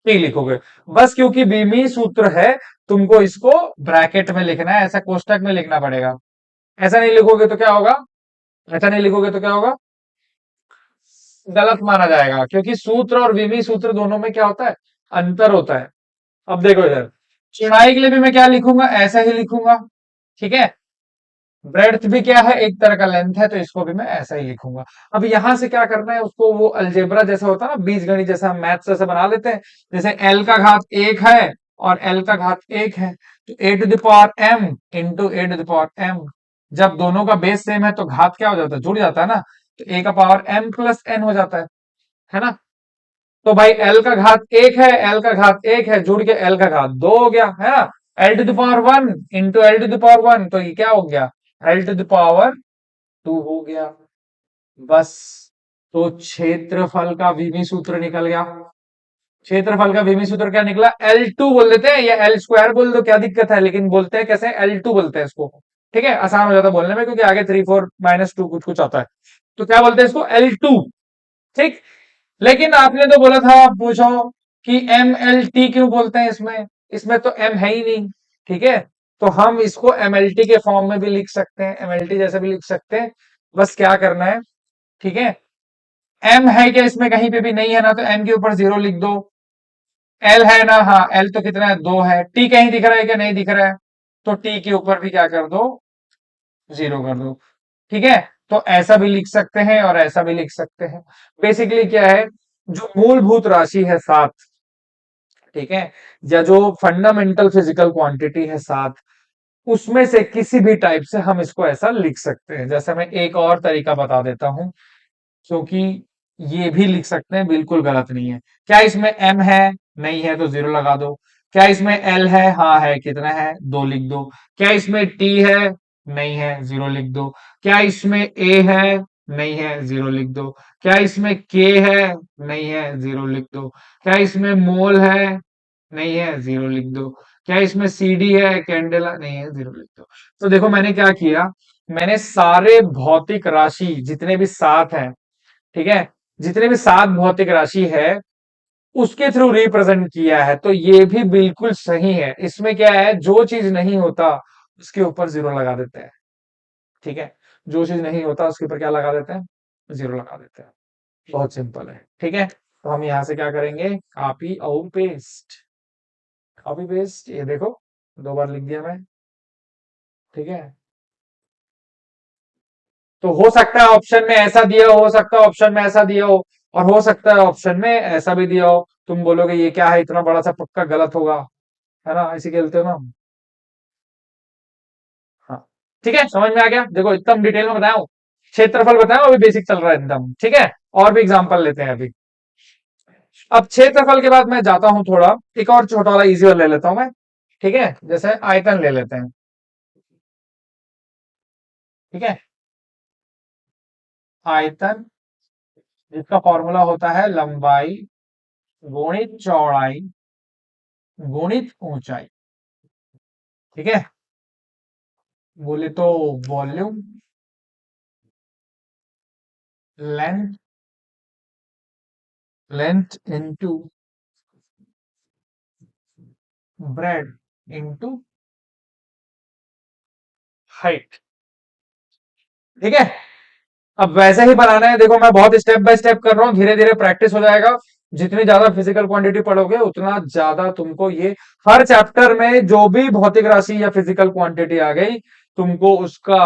टी लिखोगे। बस क्योंकि बीमी सूत्र है, तुमको इसको ब्रैकेट में लिखना है, ऐसा कोष्टक में लिखना पड़ेगा। ऐसा नहीं लिखोगे तो क्या होगा, ऐसा नहीं लिखोगे तो क्या होगा, गलत माना जाएगा, क्योंकि सूत्र और विमी सूत्र दोनों में क्या होता है, अंतर होता है। अब देखो इधर, चौड़ाई के लिए भी मैं क्या लिखूंगा, ऐसा ही लिखूंगा। ठीक है, ब्रेड्थ भी क्या है, एक तरह का लेंथ है, तो इसको भी मैं ऐसा ही लिखूंगा। अब यहां से क्या करना है, उसको वो अलजेब्रा जैसा होता है ना, बीजगणित जैसा, हम मैथ जैसा बना लेते हैं। जैसे एल का घात एक है और एल का घात एक है, तो A to the power M into A to the power M. जब दोनों का बेस सेम है तो घात क्या हो जाता है, जुड़ जाता है ना, तो ए का पावर एम प्लस एन हो जाता है ना। तो भाई एल का घात एक है, एल का घात एक है, जुड़ के एल का घात दो हो गया, है ना। L to the power one into L to the power one, तो ये क्या हो गया, L to the power two हो गया। बस, तो क्षेत्रफल का विमी सूत्र निकल गया। क्षेत्रफल का विमी सूत्र क्या निकला, L2 बोल देते हैं, या एल स्क्वायर बोल दो, क्या दिक्कत है, लेकिन बोलते हैं कैसे, L2 बोलते हैं इसको। ठीक है, आसान हो जाता है बोलने में, क्योंकि आगे 3 4 - 2 कुछ कुछ आता है। तो क्या बोलते हैं इसको, L2। ठीक। लेकिन आपने तो बोला था, पूछो कि MLT क्यों बोलते हैं इसमें, इसमें तो M है ही नहीं। ठीक है, तो हम इसको MLT के फॉर्म में भी लिख सकते हैं, MLT जैसे भी लिख सकते हैं। बस क्या करना है, ठीक है, M है क्या इसमें, कहीं पे भी नहीं है ना, तो M के ऊपर जीरो लिख दो। L है ना, हाँ L तो कितना है, दो है। T कहीं दिख रहा है क्या, नहीं दिख रहा है, तो T के ऊपर भी क्या कर दो, जीरो कर दो। ठीक है, तो ऐसा भी लिख सकते हैं और ऐसा भी लिख सकते हैं। बेसिकली क्या है, जो मूलभूत राशि है सात, ठीक है, या जो फंडामेंटल फिजिकल क्वांटिटी है सात, उसमें से किसी भी टाइप से हम इसको ऐसा लिख सकते हैं। जैसे मैं एक और तरीका बता देता हूं, क्योंकि ये भी लिख सकते हैं, बिल्कुल गलत नहीं है। क्या इसमें एम है, नहीं है तो जीरो लगा दो। क्या इसमें एल है, हाँ है, कितना है, दो लिख दो। क्या इसमें टी है, नहीं है, जीरो लिख दो। क्या इसमें ए है, नहीं है, जीरो लिख दो। क्या इसमें के है, नहीं है, जीरो लिख दो। क्या इसमें मोल है, नहीं है, जीरो लिख दो। क्या इसमें सीडी है, कैंडेला, नहीं है, जीरो लिख दो। तो देखो मैंने क्या किया, मैंने सारे भौतिक राशि जितने भी सात हैं, ठीक है, जितने भी सात भौतिक राशि है, उसके थ्रू रिप्रेजेंट किया है, तो ये भी बिल्कुल सही है। इसमें क्या है, जो चीज नहीं होता उसके ऊपर जीरो लगा देते हैं। ठीक है, जो चीज नहीं होता उसके ऊपर क्या लगा देते हैं, जीरो लगा देते हैं। बहुत सिंपल है। ठीक है, तो हम यहां से क्या करेंगे, कॉपी और पेस्ट, कॉपी पेस्ट, ये देखो दो बार लिख दिया मैं। ठीक है, तो हो सकता है ऑप्शन में ऐसा दिया हो सकता है ऑप्शन में ऐसा दिया हो, और हो सकता है ऑप्शन में ऐसा भी दिया हो। तुम बोलोगे ये क्या है इतना बड़ा सा, पक्का गलत होगा, है ना, ऐसे खेलते हो ना हम। हाँ, ठीक है, समझ में आ गया। देखो एकदम डिटेल में बताया हूं, क्षेत्रफल बताया हूं, अभी बेसिक चल रहा है एकदम। ठीक है, और भी एग्जांपल लेते हैं अभी। अब क्षेत्रफल के बाद मैं जाता हूं थोड़ा, एक और छोटा वाला इजी वाला ले लेता हूं मैं। ठीक है, जैसे आयतन ले लेते हैं। ठीक है, आयतन, जिसका फॉर्मूला होता है लंबाई गुणित चौड़ाई गुणित ऊंचाई। ठीक है, बोले तो volume, length, length into breadth into height. ठीक है, अब वैसे ही बनाना है। देखो मैं बहुत स्टेप बाय स्टेप कर रहा हूँ, धीरे धीरे प्रैक्टिस हो जाएगा। जितनी ज्यादा फिजिकल क्वांटिटी पढ़ोगे उतना ज्यादा तुमको ये, हर चैप्टर में जो भी भौतिक राशि या फिजिकल क्वांटिटी आ गई, तुमको उसका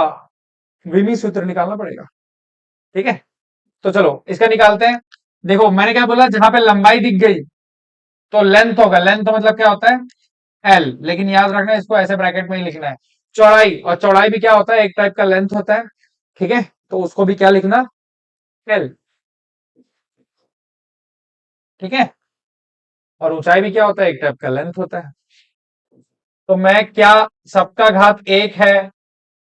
विमी सूत्र निकालना पड़ेगा। ठीक है, तो चलो इसका निकालते हैं। देखो मैंने क्या बोला, जहां पे लंबाई दिख गई तो लेंथ होगा, लेंथ तो मतलब क्या होता है, एल, लेकिन याद रखना इसको ऐसे ब्रैकेट में ही लिखना है। चौड़ाई, और चौड़ाई भी क्या होता है, एक टाइप का लेंथ होता है। ठीक है, तो उसको भी क्या लिखना, एल। ठीक है, और ऊंचाई भी क्या होता है, एक टाइप का लेंथ होता है। तो मैं क्या, सबका घात एक है,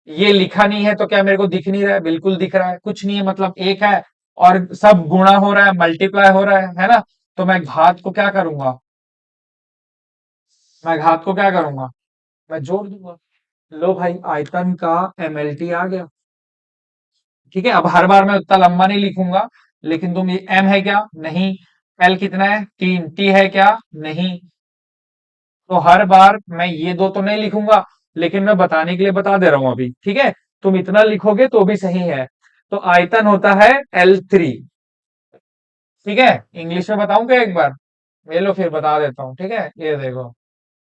ये लिखा नहीं है तो क्या मेरे को दिख नहीं रहा है, बिल्कुल दिख रहा है, कुछ नहीं है मतलब एक है, और सब गुणा हो रहा है, मल्टीप्लाई हो रहा है ना। तो मैं घात को क्या करूंगा, मैं घात को क्या करूंगा, मैं जोड़ दूंगा। लो भाई, आयतन का एमएलटी आ गया। ठीक है, अब हर बार मैं उतना लंबा नहीं लिखूंगा, लेकिन तुम, ये एम है क्या, नहीं। एल कितना है, तीन। टी है क्या, नहीं। तो हर बार मैं ये दो तो नहीं लिखूंगा, लेकिन मैं बताने के लिए बता दे रहा हूं अभी। ठीक है, तुम इतना लिखोगे तो भी सही है। तो आयतन होता है L3। ठीक है, इंग्लिश में बताऊं क्या एक बार, ये लो फिर बता देता हूँ। ठीक है, ये देखो,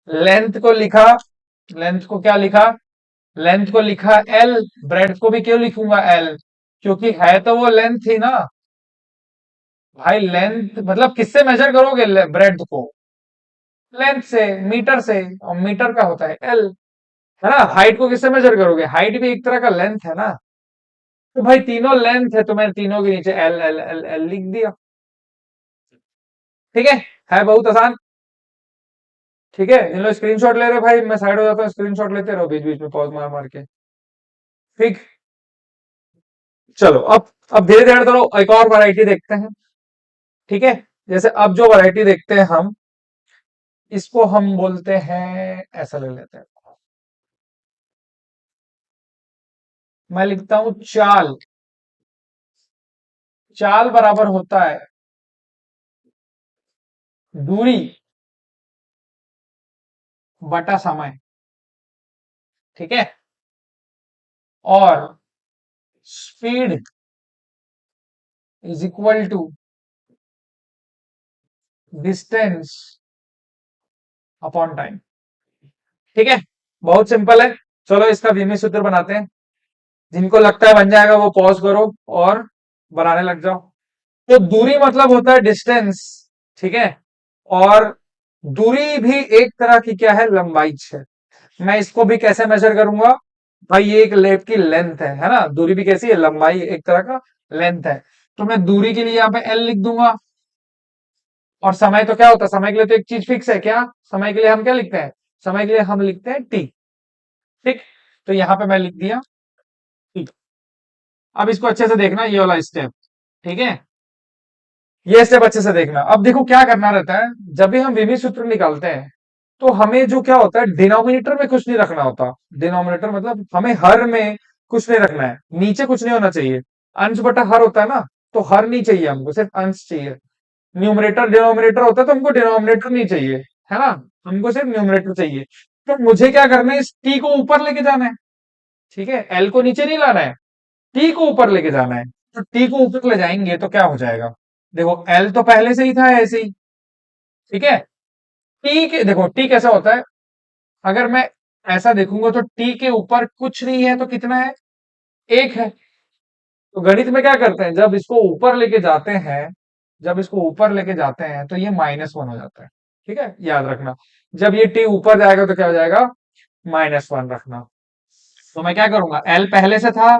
लेंथ को लिखा, लेंथ को क्या लिखा, लेंथ को लिखा एल, ब्रेड को भी क्यों लिखूंगा एल, क्योंकि है तो वो लेंथ ही ना भाई। लेंथ मतलब किससे मेजर करोगे ब्रेड को, लेंथ से, मीटर से, और मीटर का होता है एल, है ना। हाइट को किससे मेजर करोगे, हाइट भी एक तरह का लेंथ है ना। तो भाई तीनों लेंथ है तो मैंने तीनों के नीचे एल एल एल एल लिख दिया। ठीक है बहुत आसान। ठीक है, इन लोग स्क्रीनशॉट ले रहे हो भाई, मैं साइड हो जाता हूँ, स्क्रीनशॉट लेते रहो बीच बीच में पॉज मार मार के। ठीक, चलो अब धीरे धीरे चलो एक और वैरायटी देखते हैं। ठीक है, जैसे अब जो वैरायटी देखते हैं हम, इसको हम बोलते हैं, ऐसा ले लेते हैं, मैं लिखता हूं चाल। चाल बराबर होता है दूरी बटा समय। ठीक है, और speed is equal to distance upon time. ठीक है, बहुत सिंपल है। चलो इसका विमी सूत्र बनाते हैं, जिनको लगता है बन जाएगा वो पॉज करो और बनाने लग जाओ। तो दूरी मतलब होता है डिस्टेंस, ठीक है, और दूरी भी एक तरह की क्या है, लंबाई है। मैं इसको भी कैसे मेजर करूंगा, भाई ये एक लेप की लेंथ है ना, दूरी भी कैसी है, लंबाई एक तरह का लेंथ है। तो मैं दूरी के लिए यहाँ पे एल लिख दूंगा, और समय तो क्या होता है, समय के लिए तो एक चीज फिक्स है क्या, समय के लिए हम क्या लिखते हैं, समय के लिए हम लिखते हैं टी। ठीक, तो यहाँ पे मैं लिख दिया टी। अब इसको अच्छे से देखना, ये वाला स्टेप, ठीक है, ये स्टेप अच्छे से देखना। अब देखो क्या करना रहता है, जब भी हम विभेद सूत्र निकालते हैं तो हमें जो क्या होता है, डिनोमिनेटर में कुछ नहीं रखना होता। डिनोमिनेटर मतलब हमें हर में कुछ नहीं रखना है, नीचे कुछ नहीं होना चाहिए। अंश बटा हर होता है ना, तो हर नहीं चाहिए हमको, सिर्फ अंश चाहिए। न्यूमरेटर डिनोमिनेटर होता है तो हमको डिनोमिनेटर नहीं चाहिए, है ना, हमको सिर्फ न्यूमरेटर चाहिए। तो मुझे क्या करना है, इस टी को ऊपर लेके जाना है। ठीक है, एल को नीचे नहीं लाना है, टी को ऊपर लेके जाना है। तो टी को ऊपर ले जाएंगे तो क्या हो जाएगा, देखो एल तो पहले से ही था ऐसे ही। ठीक है, टी के देखो टी कैसा होता है, अगर मैं ऐसा देखूंगा तो टी के ऊपर कुछ नहीं है तो कितना है, एक है। तो गणित में क्या करते हैं, जब इसको ऊपर लेके जाते हैं, जब इसको ऊपर लेके जाते हैं तो ये -1 हो जाता है। ठीक है, याद रखना, जब ये टी ऊपर जाएगा तो क्या हो जाएगा, -1 रखना। तो मैं क्या करूंगा, एल पहले से था,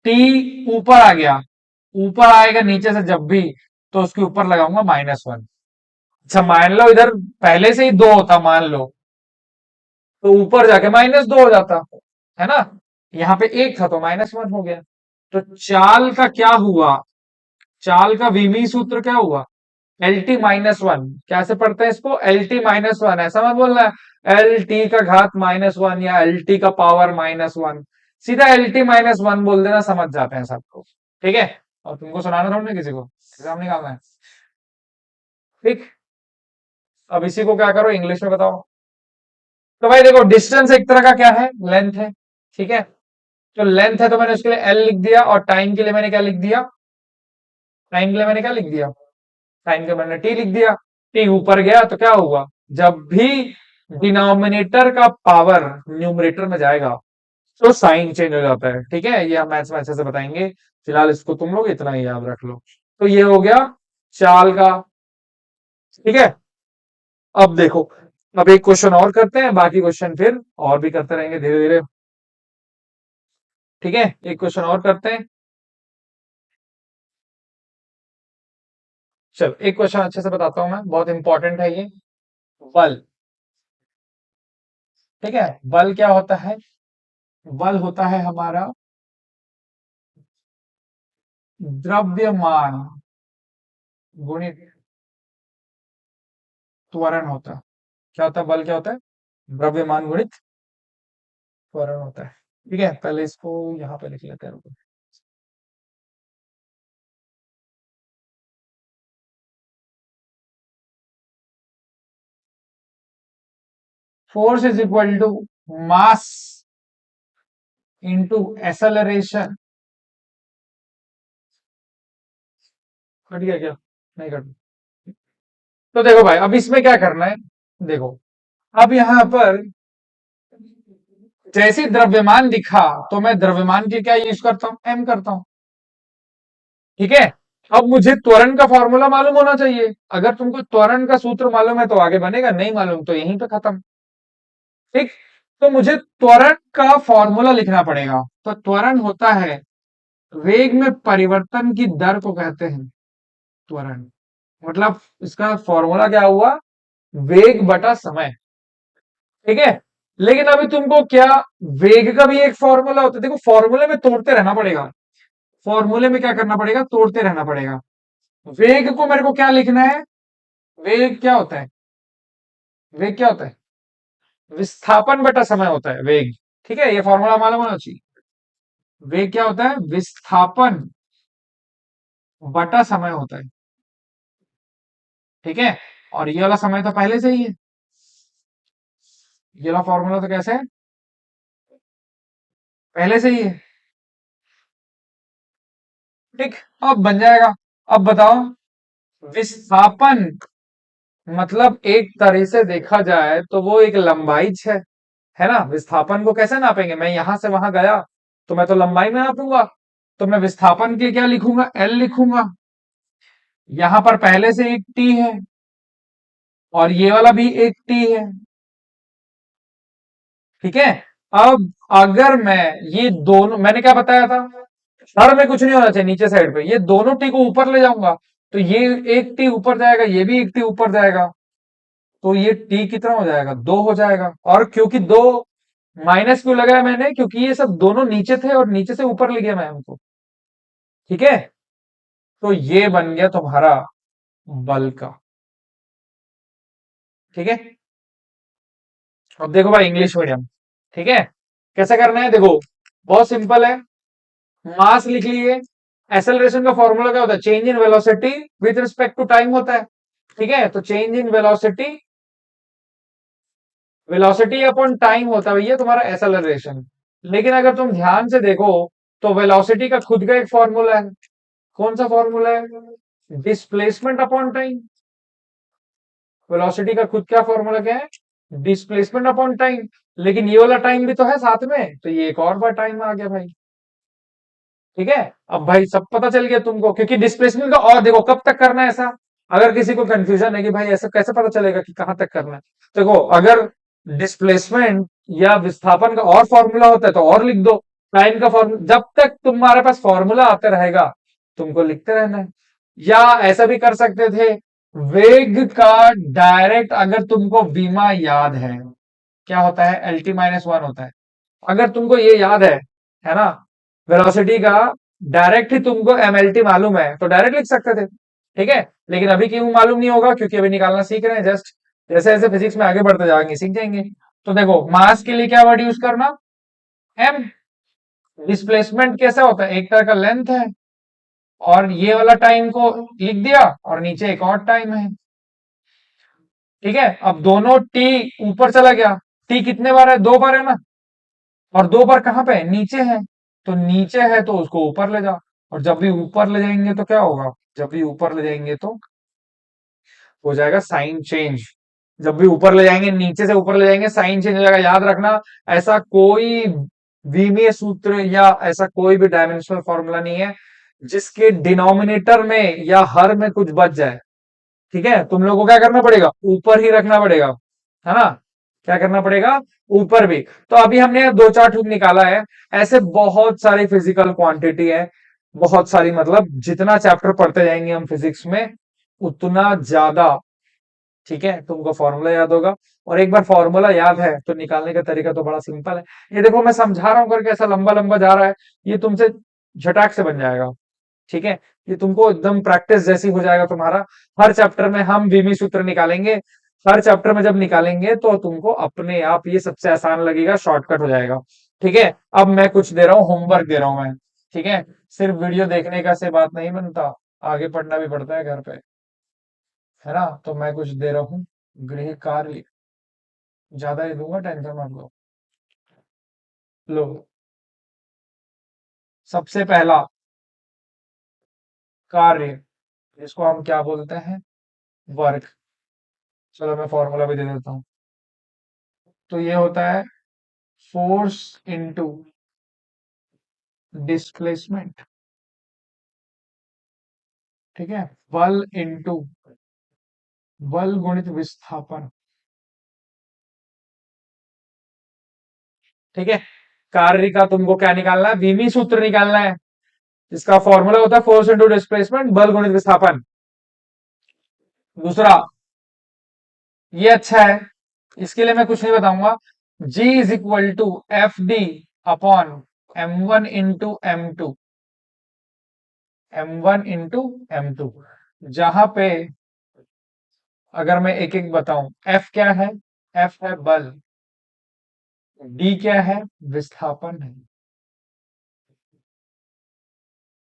टी ऊपर आ गया, ऊपर आएगा नीचे से जब भी, तो उसके ऊपर लगाऊंगा -1। अच्छा मान लो इधर पहले से ही 2 होता, मान लो, तो ऊपर जाके -2 हो जाता, है ना। यहाँ पे 1 था तो -1 हो गया। तो चाल का क्या हुआ, चाल का विमी सूत्र क्या हुआ, एल टी -1। कैसे पढ़ते हैं इसको, एल टी -1, ऐसा मत बोलना है एल टी का घात -1 या एल टी का पावर -1, सीधा एल टी -1 बोल देना, समझ जाते हैं सबको। ठीक है, और तुमको सुनाना थोड़ा ना किसी को, एग्जाम निकालना है। ठीक, अब इसी को क्या करो, इंग्लिश में बताओ। तो भाई देखो डिस्टेंस एक तरह का क्या है, लेंथ है। ठीक है, तो लेंथ है तो मैंने उसके लिए एल लिख दिया, और टाइम के लिए मैंने क्या लिख दिया, टाइम के लिए मैंने क्या लिख दिया, टाइम के मैंने टी लिख दिया। टी ऊपर गया तो क्या हुआ, जब भी डिनोमिनेटर का पावर न्यूमरेटर में जाएगा तो साइन चेंज हो जाता है। ठीक है, ये हम मैथ्स में अच्छे से बताएंगे, फिलहाल इसको तुम लोग इतना ही याद रख लो। तो ये हो गया चाल का। ठीक है, अब देखो, अब एक क्वेश्चन और करते हैं, बाकी क्वेश्चन फिर और भी करते रहेंगे धीरे धीरे। ठीक है, एक क्वेश्चन और करते हैं। चलो एक क्वेश्चन अच्छे से बताता हूं मैं, बहुत इंपॉर्टेंट है ये, बल। ठीक है, बल क्या होता है, बल होता है हमारा द्रव्यमान गुणित त्वरण होता है। क्या होता है, बल क्या होता है, द्रव्यमान गुणित त्वरण होता है। ठीक है, पहले इसको यहाँ पे लिख लेते हैं, रुको। Force is equal to mass into acceleration. Cut गया क्या, नहीं कट। तो देखो भाई अब इसमें क्या करना है, देखो अब यहां पर जैसे द्रव्यमान दिखा तो मैं द्रव्यमान के क्या यूज करता हूं, एम करता हूं। ठीक है। अब मुझे त्वरण का फॉर्मूला मालूम होना चाहिए। अगर तुमको त्वरण का सूत्र मालूम है तो आगे बनेगा, नहीं मालूम तो यहीं पे खत्म। ठीक। तो मुझे त्वरण का फॉर्मूला लिखना पड़ेगा। तो त्वरण होता है वेग में परिवर्तन की दर को कहते हैं त्वरण। मतलब इसका फॉर्मूला क्या हुआ, वेग बटा समय। ठीक है। लेकिन अभी तुमको क्या, वेग का भी एक फॉर्मूला होता है, देखो फॉर्मूले में तोड़ते रहना पड़ेगा। फॉर्मूले में क्या करना पड़ेगा, तोड़ते रहना पड़ेगा। वेग को मेरे को क्या लिखना है, वेग क्या होता है, वेग क्या होता है, विस्थापन बटा समय होता है वेग। ठीक है, ये फॉर्मूला मालूम होना चाहिए। वेग क्या होता है, विस्थापन बटा समय होता है। ठीक है। और ये वाला समय तो पहले से ही है, ये वाला फॉर्मूला तो कैसे है, पहले से ही है। ठीक। अब बन जाएगा। अब बताओ, विस्थापन मतलब एक तरह से देखा जाए तो वो एक लंबाई है ना। विस्थापन को कैसे नापेंगे, मैं यहां से वहां गया तो मैं तो लंबाई में नापूंगा। तो मैं विस्थापन के क्या लिखूंगा, एल लिखूंगा। यहां पर पहले से एक टी है और ये वाला भी एक टी है। ठीक है। अब अगर मैं ये दोनों, मैंने क्या बताया था, हर में कुछ नहीं होना चाहिए नीचे साइड पे, ये दोनों टी को ऊपर ले जाऊंगा तो ये एक टी ऊपर जाएगा, ये भी एक टी ऊपर जाएगा। तो ये टी कितना हो जाएगा, दो हो जाएगा। और क्योंकि दो माइनस क्यों लगाया मैंने, क्योंकि ये सब दोनों नीचे थे और नीचे से ऊपर ले गया मैं हमको। ठीक है। तो ये बन गया तुम्हारा बल का। ठीक है। अब देखो भाई इंग्लिश मीडियम। ठीक है। कैसे करना है, देखो बहुत सिंपल है। मास लिख लिए। एक्सेलरेशन का फॉर्मूला क्या होता है, change in velocity with respect to time होता है। ठीक है। तो change in velocity, velocity upon time होता है भैया तुम्हारा एक्सेलरेशन। लेकिन अगर तुम ध्यान से देखो तो वेलोसिटी का खुद का एक फॉर्मूला है। कौन सा फॉर्मूला है, डिस्प्लेसमेंट अपॉन टाइम। वेलोसिटी का खुद क्या फॉर्मूला क्या है, डिस्प्लेसमेंट अपॉन टाइम। लेकिन ये वाला टाइम भी तो है साथ में, तो ये एक और बार टाइम आ गया भाई। ठीक है। अब भाई सब पता चल गया तुमको, क्योंकि डिस्प्लेसमेंट का, और देखो कब तक करना है ऐसा। अगर किसी को कंफ्यूजन है कि भाई ऐसा कैसे पता चलेगा कि कहां तक करना है, देखो अगर डिस्प्लेसमेंट या विस्थापन का और फॉर्मूला होता है तो और लिख दो। टाइम का फॉर्मूला, जब तक तुम्हारे पास फॉर्मूला आता रहेगा तुमको लिखते रहना है। या ऐसा भी कर सकते थे, वेग का डायरेक्ट, अगर तुमको बीमा याद है क्या होता है, एल टी माइनस वन होता है। अगर तुमको ये याद है ना, वेलोसिटी का डायरेक्ट ही तुमको एमएलटी मालूम है तो डायरेक्ट लिख सकते थे। ठीक है। लेकिन अभी क्यों मालूम नहीं होगा, क्योंकि अभी निकालना सीख रहे हैं जस्ट। जैसे जैसे फिजिक्स में आगे बढ़ते जाएंगे सीख जाएंगे। तो देखो मास के लिए क्या वर्ड यूज करना, एम। डिस्प्लेसमेंट कैसा होता है, एक तरह का लेंथ है। और ये वाला टाइम को लिख दिया और नीचे एक और टाइम है। ठीक है। अब दोनों टी ऊपर चला गया, टी कितने बार है, दो बार है ना। और दो बार कहां पे है, नीचे है। तो नीचे है तो उसको ऊपर ले जाओ। और जब भी ऊपर ले जाएंगे तो क्या होगा, जब भी ऊपर ले जाएंगे तो हो जाएगा साइन चेंज। जब भी ऊपर ले जाएंगे, नीचे से ऊपर ले जाएंगे, साइन चेंज हो जाएगा, याद रखना। ऐसा कोई विमीय सूत्र या ऐसा कोई भी डायमेंशनल फॉर्मूला नहीं है जिसके डिनोमिनेटर में या हर में कुछ बच जाए। ठीक है। तुम लोगों को क्या करना पड़ेगा, ऊपर ही रखना पड़ेगा, है ना। क्या करना पड़ेगा, ऊपर भी। तो अभी हमने दो चार टूक निकाला है। ऐसे बहुत सारी फिजिकल क्वांटिटी है, बहुत सारी, मतलब जितना चैप्टर पढ़ते जाएंगे हम फिजिक्स में उतना ज्यादा। ठीक है। तुमको फॉर्मूला याद होगा। और एक बार फॉर्मूला याद है तो निकालने का तरीका तो बड़ा सिंपल है। ये देखो मैं समझा रहा हूं करके ऐसा लंबा लंबा जा रहा है, ये तुमसे झटाक से बन जाएगा। ठीक है। ये तुमको एकदम प्रैक्टिस जैसी हो जाएगा तुम्हारा। हर चैप्टर में हम विमी सूत्र निकालेंगे। हर चैप्टर में जब निकालेंगे तो तुमको अपने आप ये सबसे आसान लगेगा, शॉर्टकट हो जाएगा। ठीक है। अब मैं कुछ दे रहा हूँ, होमवर्क दे रहा हूं मैं। ठीक है। सिर्फ वीडियो देखने का से बात नहीं बनता, आगे पढ़ना भी पड़ता है घर पे, है ना। तो मैं कुछ दे रहा हूँ, गृह कार्य, ज्यादा ही दूंगा, टेंशन मत लो। लो, सबसे पहला कार्य, जिसको हम क्या बोलते हैं, वर्क। चलो मैं फॉर्मूला भी दे देता हूँ। तो ये होता है फोर्स इनटू डिस्प्लेसमेंट। ठीक है, बल इनटू बल गुणित विस्थापन। ठीक है, कार्य का तुमको क्या निकालना है, विमी सूत्र निकालना है। इसका फॉर्मूला होता है फोर्स इनटू डिस्प्लेसमेंट बल गुणित विस्थापन। दूसरा, ये अच्छा है, इसके लिए मैं कुछ नहीं बताऊंगा। G is equal to F D upon M1 into M2, M1 into M2। जहां पे अगर मैं एक एक बताऊं, F क्या है, F है बल, D क्या है, विस्थापन है।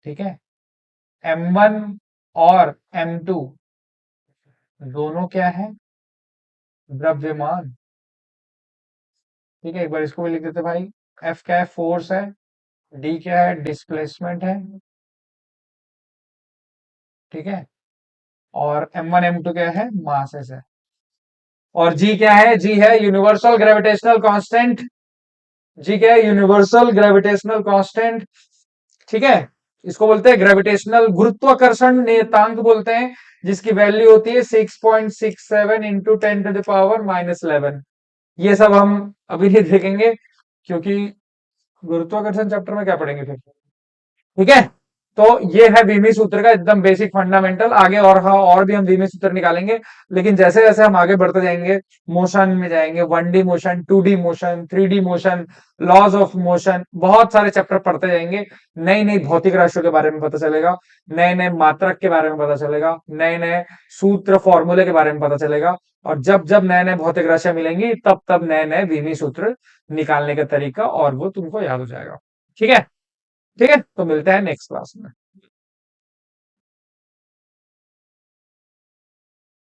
ठीक है, M1 और M2 दोनों क्या है, द्रव्यमान। ठीक है, एक बार इसको भी लिख देते भाई। F क्या है, फोर्स है, D क्या है, डिस्प्लेसमेंट है। ठीक है, और M1 M2 क्या है, मासेस है। और जी क्या है, जी है यूनिवर्सल ग्रेविटेशनल कांस्टेंट। जी क्या है, यूनिवर्सल ग्रेविटेशनल कांस्टेंट। ठीक है, इसको बोलते हैं ग्रेविटेशनल गुरुत्वाकर्षण नियतांक बोलते हैं, जिसकी वैल्यू होती है 6.67 इंटू 10⁻⁻11। ये सब हम अभी नहीं देखेंगे, क्योंकि गुरुत्वाकर्षण चैप्टर में क्या पढ़ेंगे फिर। ठीक है, तो ये है बीमी सूत्र का एकदम बेसिक फंडामेंटल। आगे और हाँ, और भी हम बीमी सूत्र निकालेंगे, लेकिन जैसे जैसे हम आगे बढ़ते जाएंगे, मोशन में जाएंगे, 1D motion, 2D motion, 3D motion, laws of motion, बहुत सारे चैप्टर पढ़ते जाएंगे। नई नई भौतिक राशियों के बारे में पता चलेगा, नए नए मात्रक के बारे में पता चलेगा, नए नए सूत्र फॉर्मूले के बारे में पता चलेगा। और जब जब नए नए भौतिक राशियां मिलेंगी, तब तब नए नए बीमी सूत्र निकालने का तरीका और वो तुमको याद हो जाएगा। ठीक है, ठीक है, तो मिलते हैं नेक्स्ट क्लास में।